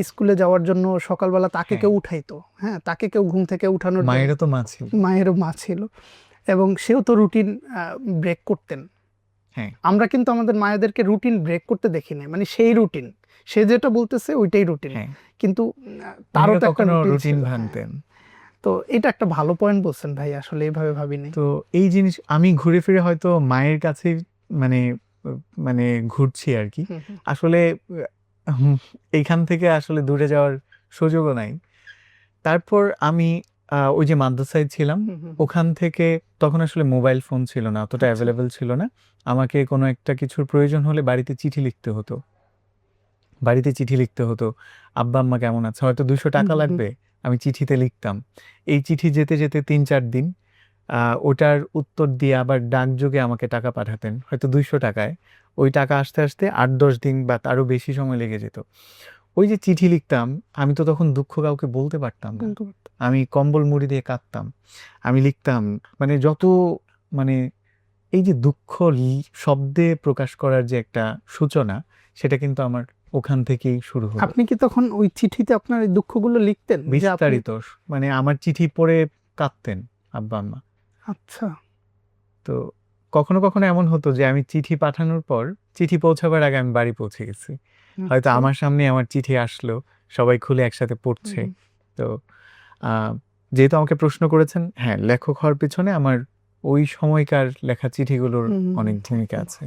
স্কুলে যাওয়ার জন্য সকালবেলা তাকে হ্যাঁ, কেউ উঠাইতো, হ্যাঁ, তাকে কেউ ঘুম থেকে উঠানোর জন্য, মায়েরও তো মা ছিল। মায়েরও মা ছিল, এবং সেও তো রুটিন ব্রেক করতেন। হ্যাঁ, আমরা কিন্তু আমাদের মায়েদেরকে রুটিন ব্রেক করতে দেখি না, মানে সেই রুটিন, সে যেটা বলতেছে ওইটাই রুটিন, হ্যাঁ, কিন্তু তারও উনিও তো একটা কখনো রুটিন রুটিন ছিল, হ্যাঁ। ভাঙতেন। তো এটা একটা ভালো পয়েন্ট বলছেন ভাই, আসলে এইভাবে ভাবিনি। তো এই জিনিস আমি ঘুরে ফিরে হয়তো মায়ের কাছে মানে মানে ঘুরছি আর কি। আসলে এইখান থেকে আসলে দূরে যাওয়ার সুযোগও নাই। তারপর আমি ওই যে মাদ্রাসায় ছিলাম, ওখান থেকে তখন আসলে মোবাইল ফোন ছিল না, অতটা আচ্ছা। অ্যাভেলেবল ছিল না। আমাকে কোনো একটা কিছুর প্রয়োজন হলে বাড়িতে চিঠি লিখতে হতো। বাড়িতে চিঠি লিখতে হতো, আব্বা আম্মা কেমন আছে, হয়তো 200 টাকা লাগবে, আমি চিঠিতে লিখতাম। এই চিঠি যেতে যেতে 3-4 দিন, ওটার উত্তর দিয়ে আবার ডাকযোগে আমাকে টাকা পাঠাতেন, হয়তো 200 টাকায়। ওই টাকা আসতে আসতে 8-10 দিন বা তারও বেশি সময় লেগে যেত। ওই যে চিঠি লিখতাম, আমি তো তখন দুঃখ কাউকে বলতে পারতাম না। আমি কম্বল মুড়ি দিয়ে কাঁদতাম। আমি লিখতাম, মানে যত মানে এই যে দুঃখ শব্দে প্রকাশ করার যে একটা সূচনা, সেটা কিন্তু আমার ওখান থেকেই শুরু হলো। আপনি কি তখন ওই চিঠিতে আপনার এই দুঃখগুলো লিখতেন, যে আপনি? বিস্তারিত, মানে আমার চিঠি পড়ে কাঁদতেন আব্বা আম্মা। আচ্ছা। তো কখনো কখনো এমন হতো যে আমি চিঠি পাঠানোর পর চিঠি পৌঁছাবার আগে আমি বাড়ি পৌঁছে গেছি, হয়তো আচ্ছা। আমার সামনে আমার চিঠি আসলো, সবাই খুলে একসাথে পড়ছে। তো যেহেতু আমাকে প্রশ্ন করেছেন, হ্যাঁ, লেখক হওয়ার পিছনে আমার ওই সময়কার লেখা চিঠিগুলোর অনেক ভূমিকা আছে।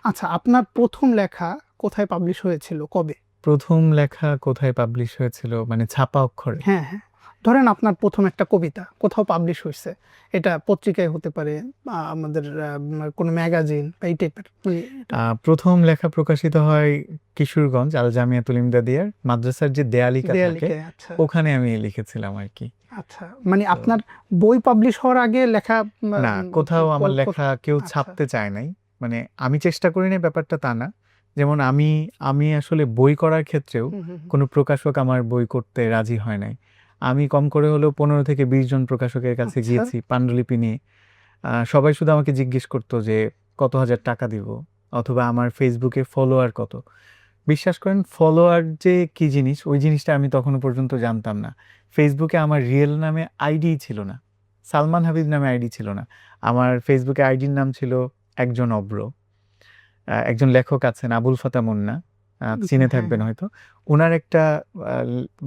আচ্ছা, আপনার প্রথম লেখা কোথায় পাবলিশ হয়েছিল, কবে? প্রথম লেখা কোথায় পাবলিশ হয়েছিল, মানে ছাপা অক্ষরে? হ্যাঁ, হ্যাঁ। ধরেন আপনার প্রথম একটা কবিতা কোথাও পাবলিশ হয়েছে, এটা পত্রিকায় হতে পারে, আমাদের কোনো ম্যাগাজিন বা এই টাইপের। প্রথম লেখা প্রকাশিত হয় কিশোরগঞ্জ আল জামিয়াতুল ইমদাদিয়ার মাদ্রাসার যে দেয়ালিকা থাকে, আচ্ছা ওখানে আমি লিখেছিলাম আর কি। আচ্ছা, মানে আপনার বই পাবলিশ হওয়ার আগে লেখা না, কোথাও আমার কোথাও? লেখা কেউ আচ্ছা। ছাপতে চায় নাই। মানে আমি চেষ্টা করি নাই, ব্যাপারটা তা না। যেমন আমি আমি আসলে বই করার ক্ষেত্রেও কোনো প্রকাশক আমার বই করতে রাজি হয় নাই। আমি কম করে হলেও 15 থেকে 20 জন প্রকাশকের কাছে আচ্ছা। গিয়েছি পাণ্ডুলিপি নিয়ে। সবাই শুধু আমাকে জিজ্ঞেস করতো যে কত হাজার টাকা দিব, অথবা আমার ফেসবুকে ফলোয়ার কত। বিশ্বাস করেন, ফলোয়ার যে কি জিনিস, ওই জিনিসটা আমি তখনো পর্যন্ত জানতাম না। ফেসবুকে আমার রিয়েল নামে আইডি ছিল না, সালমান হাবিব নামে আইডি ছিল না। আমার ফেসবুকে আইডির নাম ছিল একজন অব্র। একজন লেখক আছেন আবুল ফাতা মুন্না, চিনে থাকবেন হয়তো। ওনার একটা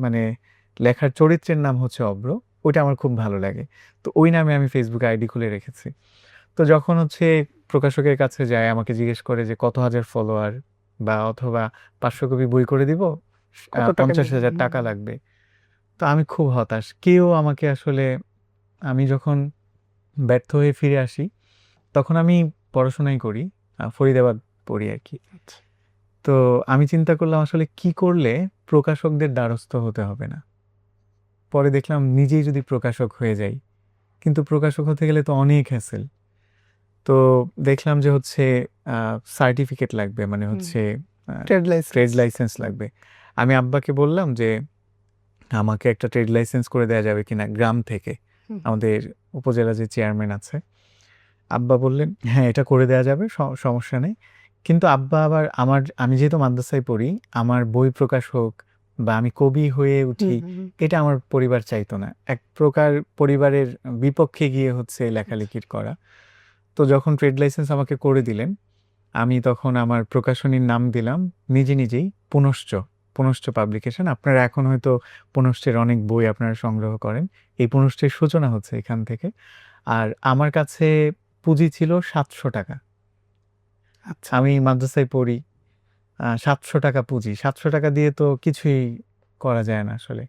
মানে লেখার চরিত্রের নাম হচ্ছে অব্র, ওইটা আমার খুব ভালো লাগে। তো ওই নামে আমি ফেসবুকে আইডি খুলে রেখেছি। তো তো যখন হচ্ছে প্রকাশকের কাছে যায়, আমাকে জিজ্ঞেস করে যে কত হাজার ফলোয়ার বা অথবা 500 কপি বই করে দিব, কত টাকা 50,000 দিবেন? টাকা লাগবে। তো আমি খুব হতাশ। কেউ আমাকে আসলে, আমি যখন ব্যর্থ হয়ে ফিরে আসি, তখন আমি পড়াশোনাই করি, ফরিদাবাদ পড়ি আরকি। আচ্ছা। তো আমি চিন্তা করলাম আসলে কি করলে প্রকাশকদের দ্বারস্থ হতে হবে না। পরে দেখলাম নিজেই যদি প্রকাশক হয়ে যাই, কিন্তু প্রকাশক হতে গেলে তো অনেক হ্যাসেল। তো দেখলাম যে হচ্ছে সার্টিফিকেট লাগবে, মানে হচ্ছে ট্রেড ট্রেড লাইসেন্স। লাইসেন্স লাগবে। আমি আব্বাকে বললাম যে আমাকে একটা ট্রেড লাইসেন্স করে দেওয়া যাবে কিনা গ্রাম থেকে, আমাদের উপজেলা যে চেয়ারম্যান আছে। আব্বা বললেন হ্যাঁ, এটা করে দেওয়া যাবে, সমস্যা নেই। কিন্তু আব্বা আবার আমি যেহেতু মাদ্রাসায় পড়ি, আমার বই প্রকাশ হোক বা আমি কবি হয়ে উঠি, এটা আমার পরিবার চাইতো না। এক প্রকার পরিবারের বিপক্ষে গিয়ে হচ্ছে লেখালেখির করা। তো যখন ট্রেড লাইসেন্স আমাকে করে দিলেন, আমি তখন আমার প্রকাশনীর নাম দিলাম নিজেই পুনশ্চ পাবলিকেশন। আপনারা এখন হয়তো পুনশ্চের অনেক বই আপনারা সংগ্রহ করেন। এই পুনশ্চের সূচনা হচ্ছে এখান থেকে। আর আমার কাছে পুঁজি ছিল 700 টাকা। আচ্ছা। আমি মাদ্রাসায় পড়ি, 700 টাকা পুঁজি। 700 টাকা দিয়ে তো কিছুই করা যায় না আসলে।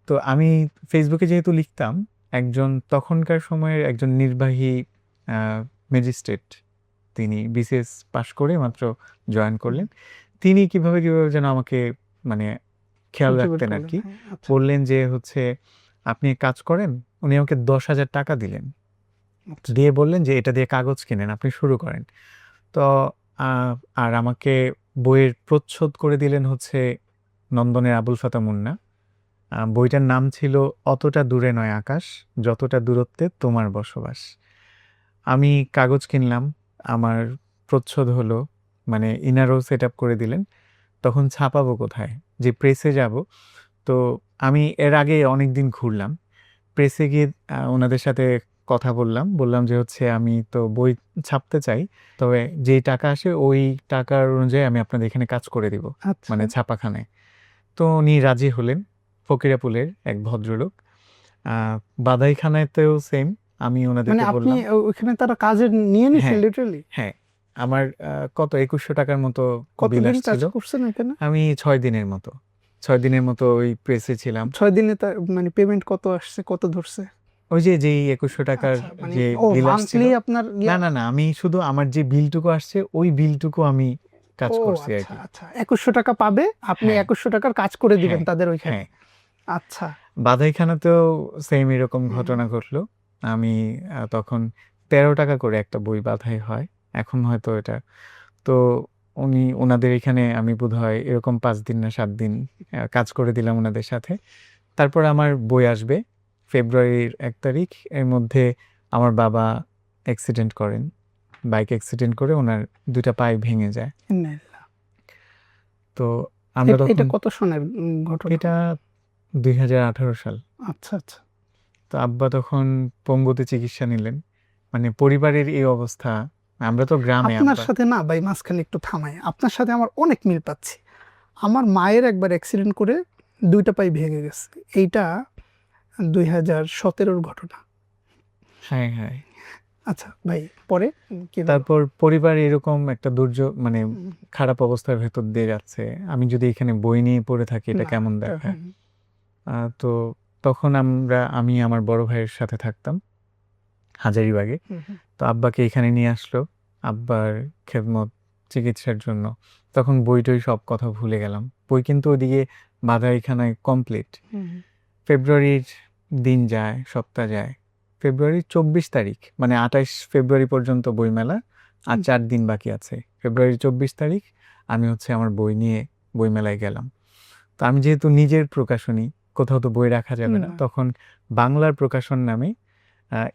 তো আমি ফেসবুকে যেহেতু লিখতাম, তখনকার সময়ের একজন নির্বাহী আ ম্যাজিস্ট্রেট, তিনি বিসিএস পাস করে মাত্র জয়েন করলেন। তিনি কিভাবে যেন আমাকে মানে খেয়াল কন্ট্রিবিউট রাখতেন করলেন, আরকি। হ্যাঁ, আচ্ছা। বললেন যে হচ্ছে, "আপনি এক কাজ করেন।" উনি আমাকে 10,000 টাকা দিলেন। আচ্ছা। দিয়ে বললেন যে, "এটা দিয়ে কাগজ কিনেন, আপনি শুরু করেন।" তো আ আর আমাকে বইয়ের প্রচ্ছদ করে দিলেন হচ্ছে নন্দনের আবুল ফাতা মুন্না। বইটার নাম ছিল 'অতটা দূরে নয় আকাশ, যতটা দূরত্বে তোমার বসবাস'। আমি কাগজ কিনলাম, আমার প্রচ্ছদ হলো, মানে ইনারও সেটআপ করে দিলেন। তখন ছাপাবো কোথায়? যে প্রেসে যাবো। তো আমি এর আগে অনেকদিন ঘুরলাম। প্রেসে গিয়ে ওনাদের সাথে কথা বললাম। বললাম যে হচ্ছে আমি তো বই ছাপতে চাই। তবে যেই টাকা আসে ওই টাকার অনুযায়ী আমি আপনাদের এখানে কাজ করে দিব। আচ্ছা। মানে ছাপাখানায়। তো উনি রাজি হলেন। ফকিরাপুলের এক ভদ্রলোক। আ বাদাইখানাতেও সেম। আমি মানে ওনাদেরকে আপনি বললাম ওইখানে তারা কাজে নিয়ে নিছেন হ্যাঁ, লিটারালি? হ্যাঁ। আমার কত ২১০০ টাকার মতো বিল কতদিন কাজ আসছিল। করছেন ওইখানে? আমি ৬ দিনের মতো। ৬ দিনের মতো ওই প্রেসে ছিলাম। ৬ দিনে তার মানে পেমেন্ট কত আসছে, কত ধরছে? ওই যে যেই ২১০০ টাকার আচ্ছা, মানে যে ও বিল আসছিল, মান্থলি আপনার না, আমি শুধু আমার যে বিলটুকু আসছে ওই বিলটুকু আমি কাজ ও করছি আচ্ছা, আরকি। আচ্ছা। ২১০০ টাকা পাবে, আপনি হ্যাঁ, ২১০০ টাকার কাজ করে দিবেন হ্যাঁ, তাদের ওইখানে। হ্যাঁ। আচ্ছা। বাদাইখানাতেও সেম এরকম হুম, ঘটনা ঘটলো। আমি তখন ৳১৩ করে একটা বই বাঁধাই হয়। এখন হয়তো এটা, তো উনাদের এখানে আমি বোধহয় এরকম ৫ দিন না ৭ দিন কাজ করে দিলাম উনাদের সাথে। তারপর আমার বই আসবে ফেব্রুয়ারির ১ তারিখ। এর মধ্যে আমার বাবা অ্যাক্সিডেন্ট করেন। বাইক অ্যাক্সিডেন্ট করে উনার ২ টা পাই ভেঙে যায়। ইন্নালিল্লাহ। তো আমরা এটা তখন, কত সনের ঘটনা? এটা ২০১৮ সাল। আচ্ছা, আচ্ছা। তো আব্বা তখন পঙ্গুতে চিকিৎসা নিলেন। মানে পরিবারের এই অবস্থা। আমরা তো গ্রামে আপনার আব্বা। সাথে না ভাই, মাঝখানে একটু থামাই। আপনার সাথে আমার অনেক মিল পাচ্ছি। আমার মায়ের একবার অ্যাক্সিডেন্ট করে ২ টা পাই ভেঙে গেছে। এইটা ২০১৭ র ঘটনা। হ্যাঁ, হ্যাঁ। আচ্ছা ভাই, পরে কি হলো? তারপর পরিবার এরকম একটা মানে হুম, খারাপ অবস্থার ভেতর দিয়ে যাচ্ছে। আমি যদি এখানে বই নিয়ে পড়ে থাকি এটা না, কেমন এটা দেখায়? তো তখন আমি আমার বড় ভাইয়ের সাথে থাকতাম হাজারীবাগে। হুম, হুম। তো আব্বাকে এখানে নিয়ে আসলো। আব্বার খেদমত, চিকিৎসার জন্য। তখন বই-টই সব কথা ভুলে গেলাম। বই কিন্তু ওদিকে বাঁধাইখানায় কমপ্লিট। হুম, ফেব্রুয়ারির দিন যায়, সপ্তাহ যায়। ফেব্রুয়ারির ২৪ তারিখ, মানে ২৮ ফেব্রুয়ারি পর্যন্ত বইমেলা। আর হুম। ৪ দিন বাকি আছে। ফেব্রুয়ারির ২৪ তারিখ আমি হচ্ছে আমার বই নিয়ে বইমেলায় গেলাম। তো আমি যেহেতু নিজের প্রকাশনী, কোথাও তো বই রাখা যাবে না। না। তখন বাংলার প্রকাশন নামে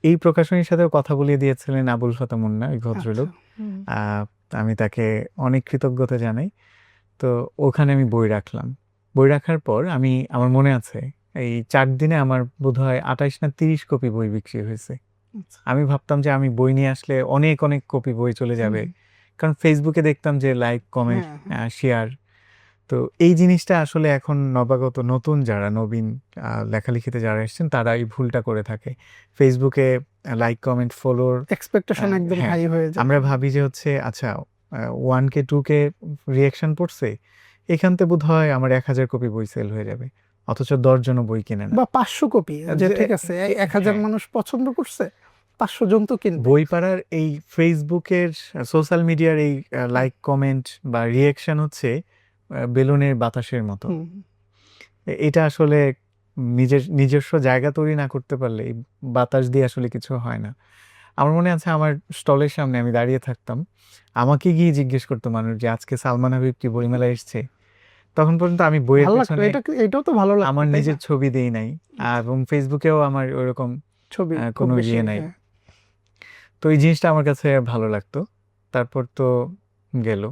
এই প্রকাশনীর সাথেও কথা বলিয়ে দিয়েছিলেন আবুল ফাতা মুন্না, ওই আচ্ছা। ভদ্রলোক। হুম। আ আমি তাকে অনেক কৃতজ্ঞতা জানাই। তো ওখানে আমি বই রাখলাম। বই রাখার পর আমার মনে আছে এই ৪ দিনে আমার বোধহয় ২৮ না ৩০ কপি বই বিক্রি হয়েছে। আচ্ছা। আমি ভাবতাম যে আমি বই নিয়ে আসলে অনেক কপি বই চলে যাবে। হুম। কারণ ফেসবুকে দেখতাম যে লাইক, কমেন্ট, হ্যাঁ, হ্যাঁ। শেয়ার। তো এই জিনিসটা আসলে এখন নবাগত নতুন যারা নবীন লেখালেখিতে যারা এসেছেন তারা এই ভুলটা করে থাকে। ফেসবুকে লাইক কমেন্ট ফলোর এক্সপেকটেশন একদম হ্যাঁ, হাই হয়ে যায়। আমরা ভাবি যে হচ্ছে আচ্ছা 1K 2K রিয়াকশন পড়ছে, এখান থেকে বোধ হয় আমার 1,000 কপি বই সেল হয়ে যাবে, অথচ 10 জনও বই কিনে না। বা 500 কপি, যে যে- ঠিক আছে 1000 হ্যাঁ, মানুষ পছন্দ করছে, 500 জন তো কিনবে। বই পাড়ার এই ফেসবুকের সোশ্যাল মিডিয়ার এই লাইক কমেন্ট বা রিয়াকশন হচ্ছে বেলুনের বাতাসের মতো। হুম। এটা আসলে নিজস্ব জায়গা তৈরি না করতে পারলে এই বাতাস দিয়ে আসলে কিছু হয় না। আমার মনে আছে আমার স্টলের সামনে আমি দাঁড়িয়ে থাকতাম, আমাকে গিয়ে জিজ্ঞেস করতো মানুষ যে আজকে সালমান হাবিব কি বইমেলায় এসছে। তখন পর্যন্ত আমি বইয়ের ভালো লাগতো, পেছনে এটাও তো ভালো লাগতো, আমার তাই না? নিজের ছবি দেই নাই, এবং ফেসবুকেও আমার ওরকম ছবি খুব কোনো বেশি, ইয়ে নাই। হ্যাঁ। তো এই জিনিসটা আমার কাছে ভালো লাগতো। তারপর তো গেল,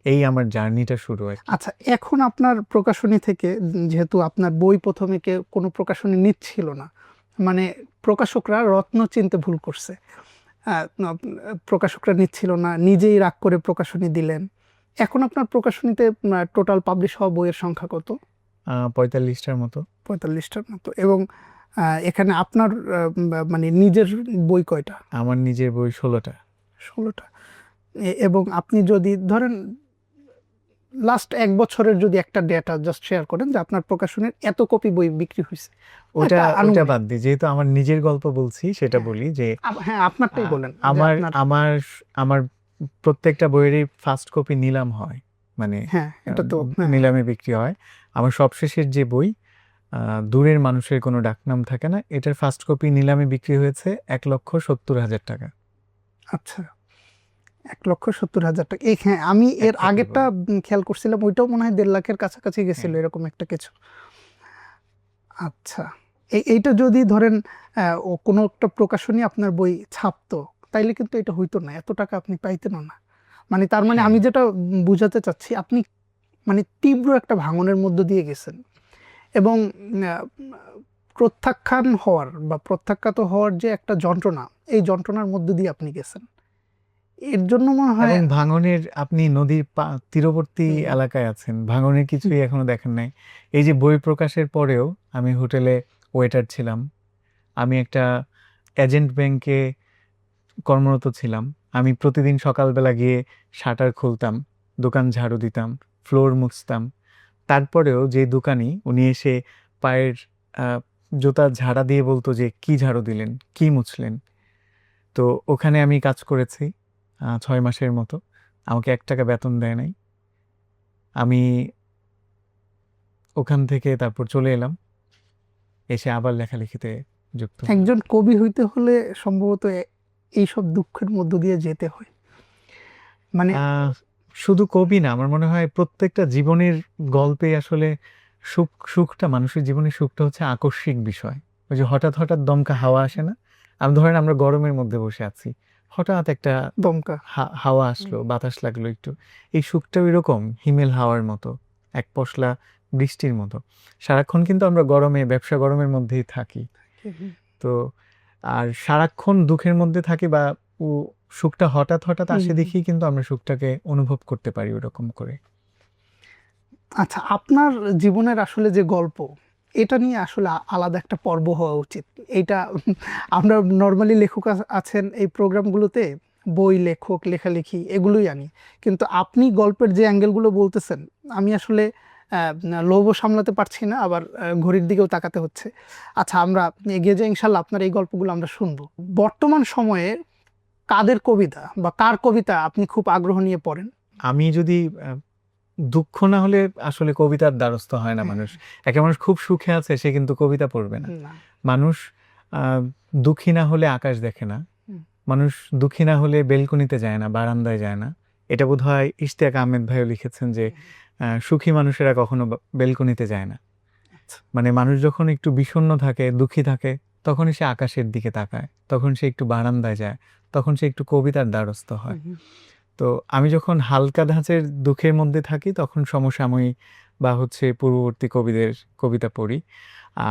এই আমার জার্নিটা শুরু হয়। আচ্ছা, এখন আপনার প্রকাশনী থেকে, যেহেতু আপনার বই প্রথমে কোনো প্রকাশনী নিচ্ছিল না, মানে প্রকাশকরা রত্ন চিনতে ভুল করছে। প্রকাশকরা নিচ্ছিল না, নিজেই রাগ করে প্রকাশনী দিলেন। এখন আপনার প্রকাশনীতে টোটাল পাবলিশ হওয়া বইয়ের সংখ্যা কত? 45টার মতো। 45টার মতো। এবং এখানে আপনার মানে নিজের বই কয়টা? আমার নিজের বই 16টা। 16টা। এবং আপনি যদি ধরেন লাস্ট 1 বছরের যদি একটা ডেটা জাস্ট শেয়ার করেন যে আপনার প্রকাশনের এত কপি বই বিক্রি হয়েছে, ওটা একটা ওটা আনুমানিক। বাদ দিই, যেহেতু আমার নিজের গল্প বলছি সেটা হ্যাঁ, বলি যে হ্যাঁ, আপনারটাই বলেন যে আমার আপনার। আমার আমার প্রত্যেকটা বইয়েরই ফার্স্ট কপি নিলাম হয়, মানে হ্যাঁ, এটা তো হ্যাঁ। নিলামে বিক্রি হয়। আমার সবশেষের যে বই দূরের মানুষের কোনো ডাকনাম থাকে না, এটার ফার্স্ট কপি নিলামে বিক্রি হয়েছে 1,70,000 টাকা। আচ্ছা, 1,70,000 টাকা। হ্যাঁ, আমি এর একটা আগেরটা খেয়াল করছিলাম, ওইটাও মনে হয় 1.5 লাখের কাছাকাছি গেছিল, হ্যাঁ। এরকম একটা কিছু। আচ্ছা, এইটা যদি ধরেন ও কোনো একটা প্রকাশনী আপনার বই ছাপতো, তাইলে কিন্তু এটা হইতো না, এত টাকা আপনি পাইতেন না। মানে তার মানে হ্যাঁ। আমি যেটা বুঝাতে চাচ্ছি, আপনি মানে তীব্র একটা ভাঙনের মধ্য দিয়ে গেছেন, এবং প্রত্যাখ্যান হওয়ার বা প্রত্যাখ্যাত হওয়ার যে একটা যন্ত্রণা, এই যন্ত্রণার মধ্য দিয়ে আপনি গেছেন। এর জন্য মনে হয় এবং ভাঙনের, আপনি নদীর তীরবর্তী হুম, এলাকায় আছেন, ভাঙনের কিছুই এখনো দেখেন নাই। এই যে বই প্রকাশের পরেও আমি হোটেলে ওয়েটার ছিলাম, আমি একটা এজেন্ট ব্যাংকে কর্মরত ছিলাম। আমি প্রতিদিন সকালবেলা গিয়ে শাটার খুলতাম, দোকান ঝাড়ু দিতাম, ফ্লোর মুছতাম। তারপরেও যে দোকানি উনি এসে পায়ের জুতা ঝাড়া দিয়ে বলতো যে কি ঝাড়ু দিলেন, কি মুছলেন। তো ওখানে আমি কাজ করেছি 6 মাসের মতো, আমাকে 1 টাকা বেতন দেয় নাই। আমি ওখান থেকে তারপর চলে এলাম, এসে আবার লেখালেখিতে যুক্ত হলাম। একজন কবি হইতে হলে সম্ভবত এইসব দুঃখের মধ্য দিয়ে যেতে হয়। মানে শুধু কবি না, আমার মনে হয় প্রত্যেকটা জীবনের গল্পে আসলে সুখটা, মানুষের জীবনের সুখটা হচ্ছে আকস্মিক বিষয়। ওই যে হঠাৎ হঠাৎ দমকা হাওয়া আসে না, ধরেন আমরা গরমের মধ্যে বসে আছি, হঠাৎ একটা দমকা। হাওয়া আসলো, বাতাস লাগলো একটু, এই সুখটা ওই রকম হিমেল হাওয়ার মতো, এক পশলা বৃষ্টির মতো। সারাক্ষণ কিন্তু আমরা গরমে, ব্যবসা গরমের মধ্যেই থাকি। তো আর সারাক্ষণ দুঃখের মধ্যে থাকি, বা সুখটা হঠাৎ হঠাৎ আসে দেখি কিন্তু আমরা সুখটাকে অনুভব করতে পারি ওরকম করে। আচ্ছা, আপনার জীবনের আসলে যে গল্প, এটা নিয়ে আসলে আলাদা একটা পর্ব হওয়া উচিত। এইটা আমরা নর্মালি লেখক আছেন এই প্রোগ্রামগুলোতে, বই, লেখক, লেখালেখি এগুলোই আনি, কিন্তু আপনি গল্পের যে অ্যাঙ্গেলগুলো বলতেছেন, আমি আসলে লোভও সামলাতে পারছি না, আবার ঘড়ির দিকেও তাকাতে হচ্ছে। আচ্ছা, আমরা এগিয়ে যাই, ইনশাল্লাহ আপনার এই গল্পগুলো আমরা শুনবো। বর্তমান সময়ে কাদের কবিতা বা কার কবিতা আপনি খুব আগ্রহ নিয়ে পড়েন? আমি যদি দুঃখ না হলে আসলে কবিতার দ্বারস্থ হয় না মানুষ। একটা মানুষ খুব সুখে আছে, সে কিন্তু কবিতা পড়বে না। না। মানুষ দুঃখী না হলে আকাশ দেখে না, মানুষ দুঃখী না হলে বেলকনিতে যায় না, বারান্দায় যায় না। এটা বোধহয় ইশতিয়াক আহমেদ ভাইও লিখেছেন যে সুখী মানুষেরা কখনো বেলকনিতে যায় না। মানে মানুষ যখন একটু বিষণ্ণ থাকে, দুঃখী থাকে, তখনই সে আকাশের দিকে তাকায়, তখন সে একটু বারান্দায় যায়, তখন সে একটু কবিতার দ্বারস্থ হয়। তো আমি যখন হালকা ধাঁচের দুঃখের মধ্যে থাকি, তখন সমসাময়িক বা হচ্ছে পূর্ববর্তী কবিদের কবিতা পড়ি।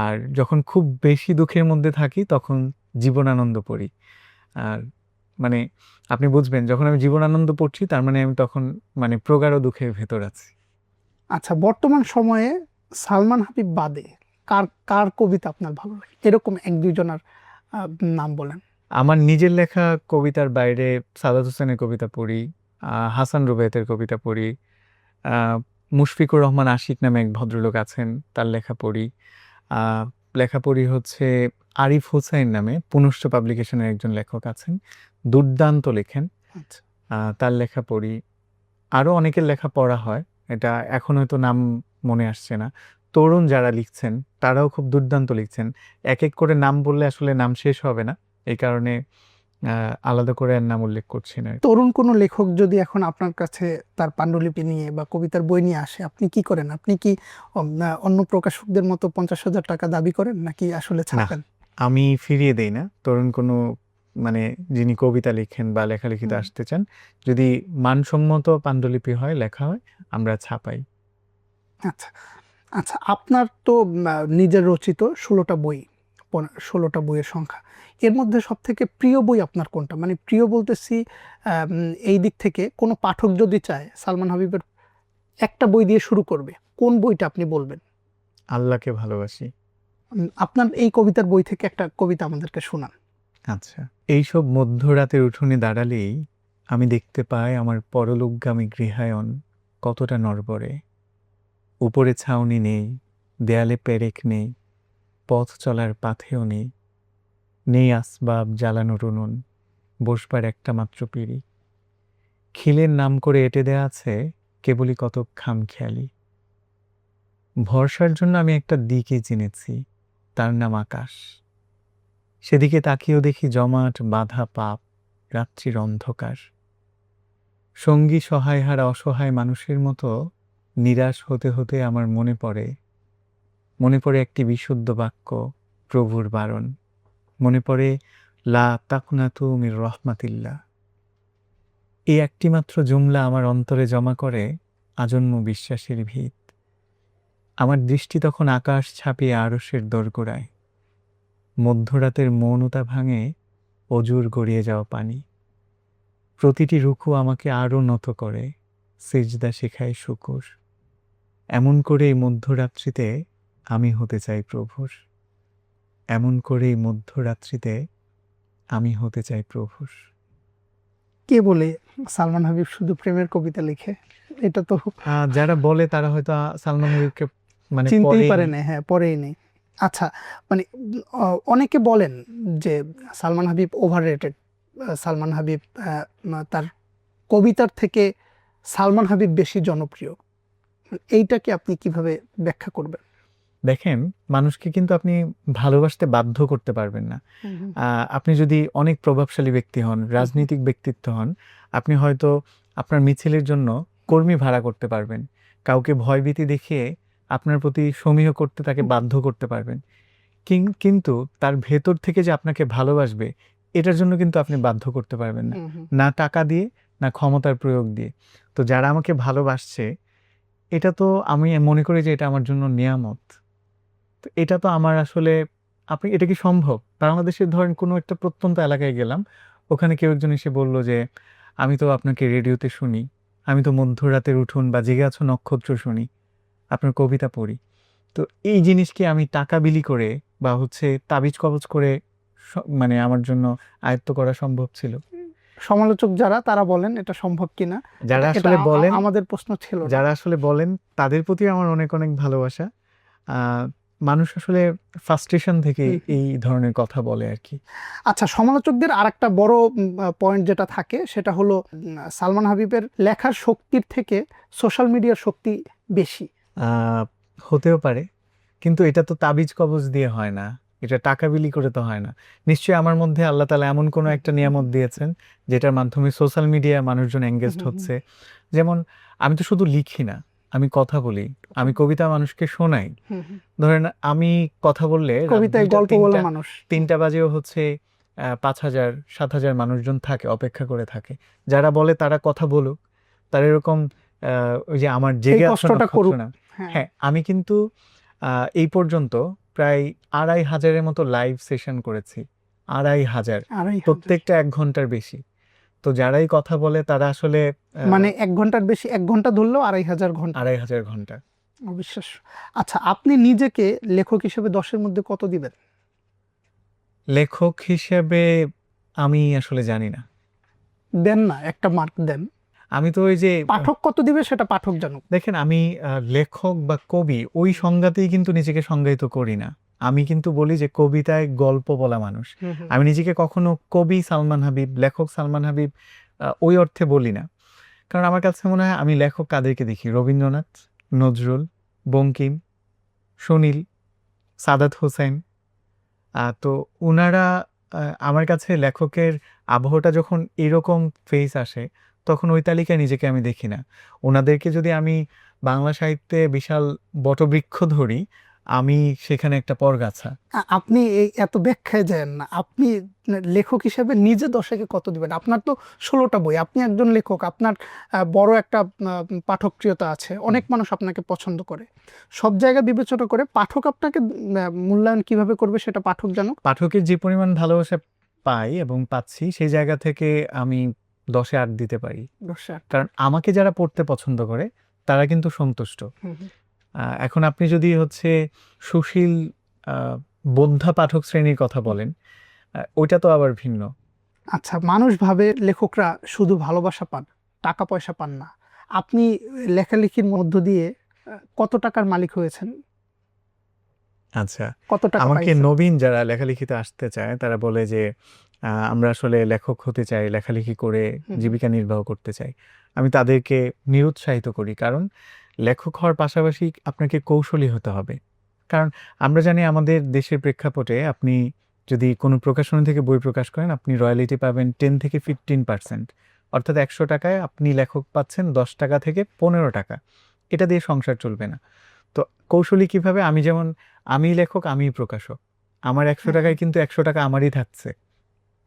আর যখন খুব বেশি দুঃখের মধ্যে থাকি, তখন জীবনানন্দ পড়ি। আর মানে আপনি বুঝবেন, যখন আমি জীবনানন্দ পড়ছি, তার মানে আমি তখন মানে প্রগাঢ় দুঃখের ভেতর আছি। আচ্ছা, বর্তমান সময়ে সালমান হাবিব বাদে কার কার কবিতা আপনার ভালো লাগে? এরকম 1-2 জনের নাম বলেন। আমার নিজের লেখা কবিতার বাইরে সাদাত হোসেনের কবিতা পড়ি, হাসান রুবায়েতের কবিতা পড়ি, আহ, মুশফিকুর রহমান আশিক নামে এক ভদ্রলোক আছেন, তার লেখা পড়ি। আহ, লেখা পড়ি হচ্ছে আরিফ হোসাইন নামে পুনশ্চ পাবলিকেশনের একজন লেখক আছেন, দুর্দান্ত লেখেন, আচ্ছা। তার লেখা পড়ি। আরও অনেকের লেখা পড়া হয়, এটা এখন হয়তো নাম মনে আসছে না। তরুণ যারা লিখছেন তারাও খুব দুর্দান্ত লিখছেন, এক এক করে নাম বললে আসলে নাম শেষ হবে না, এই কারণে আলাদা করে আর নাম উল্লেখ করছি না। তরুণ কোনো লেখক যদি এখন আপনার কাছে তার পাণ্ডুলিপি নিয়ে বা কবিতার বই নিয়ে আসে, আপনি কি করেন? আপনি কি অন্য প্রকাশকদের মতো 50,000 টাকা দাবি করেন, নাকি আসলে না, ছাপেন? আমি ফিরিয়ে দেই না। তরুণ কোনো মানে যিনি কবিতা লিখেন বা লেখালেখিতে হুম। আসতে চান, যদি মানসম্মত পাণ্ডুলিপি হয়, লেখা হয়, আমরা ছাপাই। আচ্ছা। আচ্ছা, আপনার তো নিজের রচিত 16টা বই, 16টা বইয়ের সংখ্যা। এর মধ্যে সবথেকে প্রিয় বই আপনার কোনটা? মানে প্রিয় বলতেছি এই দিক থেকে কোনো পাঠক যদি চায় সালমান হাবিবের একটা বই দিয়ে শুরু করবে, কোন বইটা আপনি বলবেন? আল্লাহকে ভালোবাসি। আপনার এই কবিতার বই থেকে একটা কবিতা আমাদেরকে শোনান। আচ্ছা, এইসব মধ্যরাতের উঠোনে দাঁড়ালেই আমি দেখতে পাই আমার পরলোকগামী গৃহায়ন কতটা নড়বড়ে। উপরে ছাউনি নেই, দেয়ালে পেরেক নেই, পথ চলার পাথেও নেই, নেই আসবাব জ্বালানোর উনুন, বসবার একটা মাত্র পিঁড়ি। খিলের নাম করে এঁটে দেয়া আছে কেবলই কত খামখেয়ালি। ভরসার জন্য আমি একটা দিকই চিনেছি, তার নাম আকাশ। সেদিকে তাকিয়েও দেখি জমাট বাঁধা পাপ, রাত্রির অন্ধকার। সঙ্গী সহায়হারা অসহায় মানুষের মতো নিরাশ হতে হতে আমার মনে পড়ে একটি বিশুদ্ধ বাক্য, প্রভুর বারণ। মনে পড়ে লা তাকনাতু মির রহমাতিল্লাহ। এই একটি মাত্র জুমলা আমার অন্তরে জমা করে আজন্ম বিশ্বাসের ভিত। আমার দৃষ্টি তখন আকাশ ছাপিয়ে আরশের দোরগোড়ায়। মধ্যরাতের মৌনতা ভাঙে অজুর গড়িয়ে যাওয়া পানি। প্রতিটি রুকু আমাকে আরও নত করে, সিজদা শেখায় শুকুর। এমন করে এই মধ্যরাত্রিতে আমি হতে চাই প্রভুর। এমন করে এই মধ্যরাত্রিতে আমি হতে চাই প্রভুর। কে বলে সালমান হাবিব শুধু প্রেমের কবিতা লিখে? এটা তো যারা বলে তারা হয়তো সালমান হাবিবকে মানে চিনতেই পড়েই পারে নি। না, হ্যাঁ, পরেই নেই। আচ্ছা, মানে অনেকে বলেন যে সালমান হাবিব ওভাররেটেড, সালমান হাবিব তার কবিতার থেকে সালমান হাবিব বেশি জনপ্রিয়। এইটাকে আপনি কিভাবে ব্যাখ্যা করবেন? দেখেন, মানুষকে কিন্তু আপনি ভালোবাসতে বাধ্য করতে পারবেন না। আপনি যদি অনেক প্রভাবশালী ব্যক্তি হন, রাজনৈতিক ব্যক্তিত্ব হন, আপনি হয়তো আপনার মিছিলের জন্য কর্মী ভাড়া করতে পারবেন, কাউকে ভয়ভীতি দেখিয়ে আপনার প্রতি সমীহ করতে তাকে বাধ্য করতে পারবেন। কিন্তু তার ভেতর থেকে যে আপনাকে ভালোবাসবে, এটার জন্য কিন্তু আপনি বাধ্য করতে পারবেন না, না টাকা দিয়ে, না ক্ষমতার প্রয়োগ দিয়ে। তো যারা আমাকে ভালোবাসছে, এটা তো আমি মনে করি যে এটা আমার জন্য নিয়ামত। তো এটা তো আমার আসলে, আপনি এটা কি সম্ভব? বাংলাদেশের ধরেন কোনো একটা প্রত্যন্ত এলাকায় গেলাম, ওখানে কেউ একজন এসে বলল যে আমি তো আপনাকে রেডিওতে শুনি, আমি তো মধ্যরাতের উঠোন বা জেগে আছো নক্ষত্র শুনি, আপনার কবিতা পড়ি। তো এই জিনিস কি আমি টাকা বিলি করে বা হচ্ছে তাবিজ কবজ করে মানে আমার জন্য আয়ত্ত করা সম্ভব ছিল? সমালোচক যারা তারা বলেন এটা সম্ভব কিনা। যারা এটা আসলে বলেন, আমাদের প্রশ্ন ছিল না। যারা আসলে বলেন তাদের প্রতি আমার অনেক অনেক ভালোবাসা। আহ, মানুষ আসলে ফ্রাস্ট্রেশন থেকে এই ধরনের কথা বলে আর কি। আচ্ছা, সমালোচকদের আরেকটা বড় পয়েন্ট যেটা থাকে সেটা হলো সালমান হাবিবের লেখার শক্তির থেকে সোশ্যাল মিডিয়ার শক্তি বেশি। আহ, হতেও পারে, কিন্তু এটা তো তাবিজ কবজ দিয়ে হয় না, এটা টাকা বিলি করে তো হয় না। নিশ্চয়ই আমার মধ্যে আল্লাহ তাআলা এমন কোনো একটা নিয়ামত দিয়েছেন যেটার মাধ্যমে সোশ্যাল মিডিয়ায় মানুষজন এঙ্গেজড হচ্ছে। যেমন আমি তো শুধু লিখি না, আমি কথা বলি, আমি কবিতা মানুষকে শোনাই। ধরেন আমি কথা বললে রাত কবিতায় 2টা গল্প বলা 3টা মানুষ। 3টা বাজেও হচ্ছে 5,000 7,000 মানুষজন থাকে, অপেক্ষা করে থাকে। যারা বলে তারা কথা বলুক, তারা এরকম ওই যে আমার এই জেগে আছো কষ্টটা নক্ষত্র করুক। না। হ্যাঁ। হ্যাঁ, আমি কিন্তু এই পর্যন্ত প্রায় 2,500-এর মতো লাইভ সেশন করেছি। 2,500, 2,500। প্রত্যেকটা 1 ঘন্টার বেশি। তো যারাই কথা বলে তারা আসলে মানে 1 ঘন্টার বেশি, 1 ঘন্টা ধরলেও 2,500 ঘন্টা। 2,500 ঘন্টা। অবিশ্বাস্য। আচ্ছা, আপনি নিজেকে লেখক হিসেবে 10-এর মধ্যে কত দিবেন? লেখক হিসেবে আমি আসলে জানি না। দেন না, একটা মার্ক দেন। আমি তো ওই যে পাঠক কত দিবে সেটা পাঠক জানুক। দেখেন, আমি লেখক বা কবি ওই সংজ্ঞাতেই কিন্তু নিজেকে সংজ্ঞায়িত করি না। আমি কিন্তু বলি যে কবিতায় গল্প বলা মানুষ। আমি নিজেকে কখনো কবি সালমান হাবিব, লেখক সালমান হাবিব ওই অর্থে বলি না। কারণ আমার কাছে মনে হয় আমি লেখক কাদেরকে দেখি, রবীন্দ্রনাথ, নজরুল, বঙ্কিম, সুনীল, সাদাত হোসেন। তো উনারা আমার কাছে লেখকের আবহটা যখন এরকম ফেস আসে, তখন ওই তালিকায় নিজেকে আমি দেখি না। ওনাদেরকে যদি আমি বাংলা সাহিত্যে বিশাল বটবৃক্ষ ধরি, আমি সেখানে একটা পরগাছা। আপনি এই এত ব্যাখ্যায় যান না। আপনি লেখক হিসেবে নিজে দশকে কত দিবেন? আপনার তো 16টা বই, আপনি একজন লেখক, আপনার বড় একটা পাঠকপ্রিয়তা আছে, অনেক মানুষ আপনাকে পছন্দ করে। সব জায়গা বিবেচনা করে পাঠক আপনাকে মূল্যায়ন কিভাবে করবে সেটা পাঠক জানুক। পাঠকের যে পরিমাণ ভালোবাসা পাই এবং পাচ্ছি, সেই জায়গা থেকে আমি 10-এ 8 দিতে পারি। দর্শক। কারণ আমাকে যারা পড়তে পছন্দ করে তারা কিন্তু সন্তুষ্ট। এখন আপনি যদি হচ্ছে সুশীল বোদ্ধা পাঠক শ্রেণীর কথা বলেন, ওইটা তো আবার ভিন্ন। আচ্ছা, মানুষ ভাবে লেখকরা শুধু ভালোবাসা পান, টাকা পয়সা পান না। আপনি লেখালেখির মধ্য দিয়ে কত টাকার মালিক হয়েছেন? আচ্ছা, কত টাকা আমাকে পাইছেন? নবীন যারা লেখালেখিতে আসতে চায় তারা বলে যে আমরা আসলে লেখক হতে চাই, লেখালেখি করে জীবিকা নির্বাহ করতে চাই। আমি তাদেরকে নিরুৎসাহিত করি, কারণ লেখক হওয়ার পাশাপাশি আপনাকে কৌশলী হতে হবে। কারণ আমরা জানি আমাদের দেশের প্রেক্ষাপটে আপনি যদি কোনো প্রকাশনী থেকে বই প্রকাশ করেন, আপনি রয়্যালিটি পাবেন 10 থেকে 15%। অর্থাৎ 100 টাকায় আপনি লেখক পাচ্ছেন 10 টাকা থেকে 15 টাকা। এটা দিয়ে সংসার চলবে না। তো কৌশলী কিভাবে? আমি লেখক, আমিই প্রকাশক। আমার 100 টাকায় কিন্তু 100 টাকা আমারই থাকছে।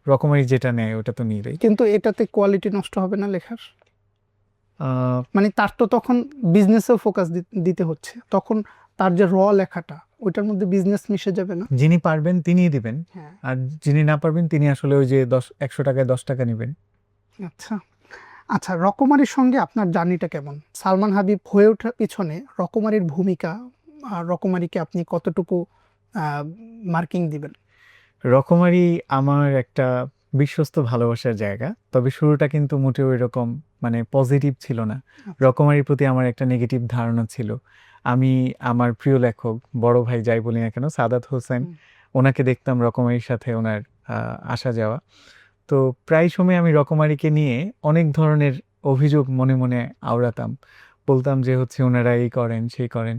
রকমারি যেটা নেয় ওটা তো নিবেই। কিন্তু এটাতে কোয়ালিটি নষ্ট হবে না লেখার? আহ, মানে তার তো তখন বিজনেসেও ফোকাস দিতে হচ্ছে, তখন তার যে লেখাটা ওইটার মধ্যে বিজনেস মিশে যাবে না? যিনি পারবেন তিনিই দিবেন, হ্যাঁ। আর যিনি না পারবেন তিনি আসলে ওই যে 100 টাকায় 10 টাকা নেবেন। আচ্ছা আচ্ছা, রকমারির সঙ্গে আপনার জার্নিটা কেমন? সালমান হাবিব হয়ে ওঠার পিছনে রকমারির ভূমিকা, আর রকমারিকে আপনি কতটুকু মার্কিং দিবেন? রকমারি আমার একটা বিশ্বস্ত ভালোবাসার জায়গা, তবে শুরুটা কিন্তু মোটেও এরকম মানে পজিটিভ ছিল না। রকমারির প্রতি আমার একটা নেগেটিভ ধারণা ছিল। আমি আমার প্রিয় লেখক, বড় ভাই যাই বলি না কেন, সাদাত হোসেন, ওনাকে দেখতাম রকমারির সাথে ওনার আসা যাওয়া। তো প্রায় সময় আমি রকমারিকে নিয়ে অনেক ধরনের অভিযোগ মনে মনে আওড়াতাম, বলতাম যে হচ্ছে ওনারা এই করেন সেই করেন।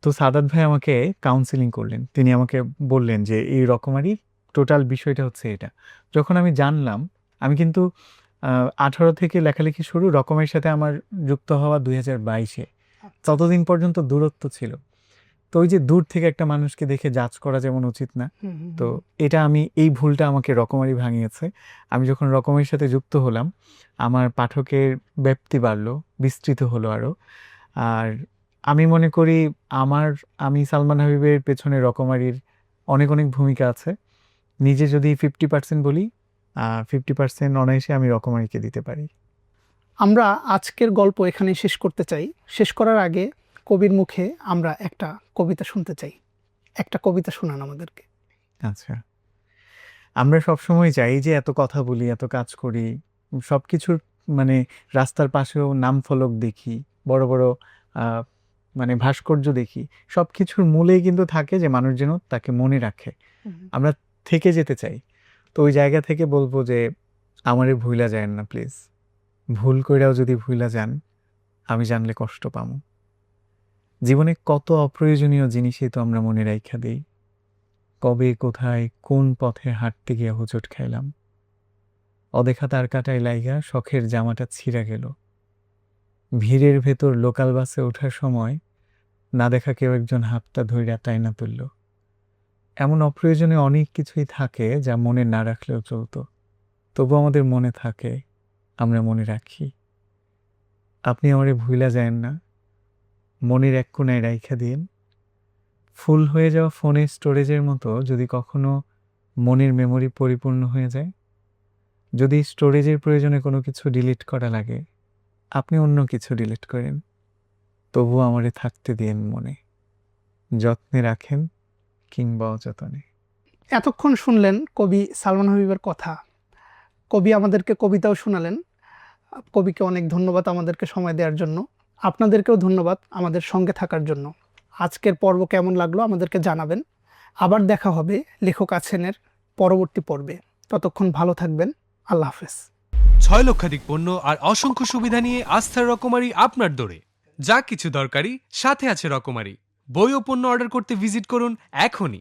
তো সাদাত ভাই আমাকে কাউন্সিলিং করলেন, তিনি আমাকে বললেন যে এই রকমারির টোটাল বিষয়টা হচ্ছে এটা। যখন আমি জানলাম, আমি কিন্তু 18 থেকে লেখালেখি শুরু, রকমের সাথে আমার যুক্ত হওয়া 2022-এ। ততদিন পর্যন্ত দূরত্ব ছিল। তো ওই যে দূর থেকে একটা মানুষকে দেখে জাজ করা যেমন উচিত না, তো এই ভুলটা আমাকে রকমারি ভাঙিয়েছে। আমি যখন রকমের সাথে যুক্ত হলাম, আমার পাঠকের ব্যাপ্তি বাড়লো, বিস্তৃত হলো আরও। আর আমি মনে করি আমি সালমান হাবিবের পেছনে রকমারির অনেক অনেক ভূমিকা আছে। নিজে যদি 50% বলি, 50% অনায়াসে আমি রকমারিকে দিতে পারি। আমরা আজকের গল্প এখানে শেষ করতে চাই। শেষ করার আগে কবির মুখে আমরা একটা কবিতা শুনতে চাই। একটা কবিতা শোনান আমাদেরকে। আচ্ছা, আমরা সবসময় চাই যে এত কথা বলি, এত কাজ করি, সবকিছুর মানে রাস্তার পাশেও নাম ফলক দেখি, বড় বড় আহ, মানে ভাস্কর্য দেখি, সবকিছুর মূলেই কিন্তু থাকে যে মানুষ যেন তাকে মনে রাখে। আমরা থেকে যেতে চাই। তো ওই জায়গা থেকে বলবো যে আমারে ভুইলা যায়েন না প্লিজ। ভুল কইরাও যদি ভুইলা যান, আমি জানলে কষ্ট পামু। জীবনে কত অপ্রয়োজনীয় জিনিসই তো আমরা মনে রাইখা দিই। কবে কোথায় কোন পথে হাঁটতে গিয়া হোঁচট খাইলাম, অদেখা তার কাটায় লাইগা শখের জামাটা ছিঁড়া গেল। ভিড়ের ভেতর লোকাল বাসে ওঠার সময় না দেখা কেউ একজন হাতটা ধইরা টাইনা তুলল। এমন অপ্রয়োজনীয় অনেক কিছুই থাকে যা মনে না রাখলেও চলতো, তবু আমাদের মনে থাকে, আমরা মনে রাখি। আপনি আমারে ভুইলা যায়েন না, মনের এক কোণায় রাইখা দিন। ফুল হয়ে যাওয়া ফোনের স্টোরেজের মতো যদি কখনো মনের মেমরি পরিপূর্ণ হয়ে যায়, যদি স্টোরেজের প্রয়োজনে কোনো কিছু ডিলিট করা লাগে, আপনি অন্য কিছু ডিলিট করেন, তবুও আমারে থাকতে দিন মনে। যত্নে রাখেন কিংবা অযতনে। এতক্ষণ শুনলেন কবি সালমান হাবিবের কথা। কবি আমাদেরকে কবিতাও শোনালেন। কবিকে অনেক ধন্যবাদ আমাদেরকে সময় দেওয়ার জন্য। আপনাদেরকেও ধন্যবাদ আমাদের সঙ্গে থাকার জন্য। আজকের পর্ব কেমন লাগলো আমাদেরকে জানাবেন। আবার দেখা হবে লেখক আছেনের পরবর্তী পর্বে। ততক্ষণ ভালো থাকবেন। আল্লাহ হাফেজ। 6 লক্ষাধিক পণ্য আর অসংখ্য সুবিধা নিয়ে আস্থার রকমারি আপনার দোরে। যা কিছু দরকারি সাথে আছে রকমারি। বই ও পণ্য অর্ডার করতে ভিজিট করুন এখনই।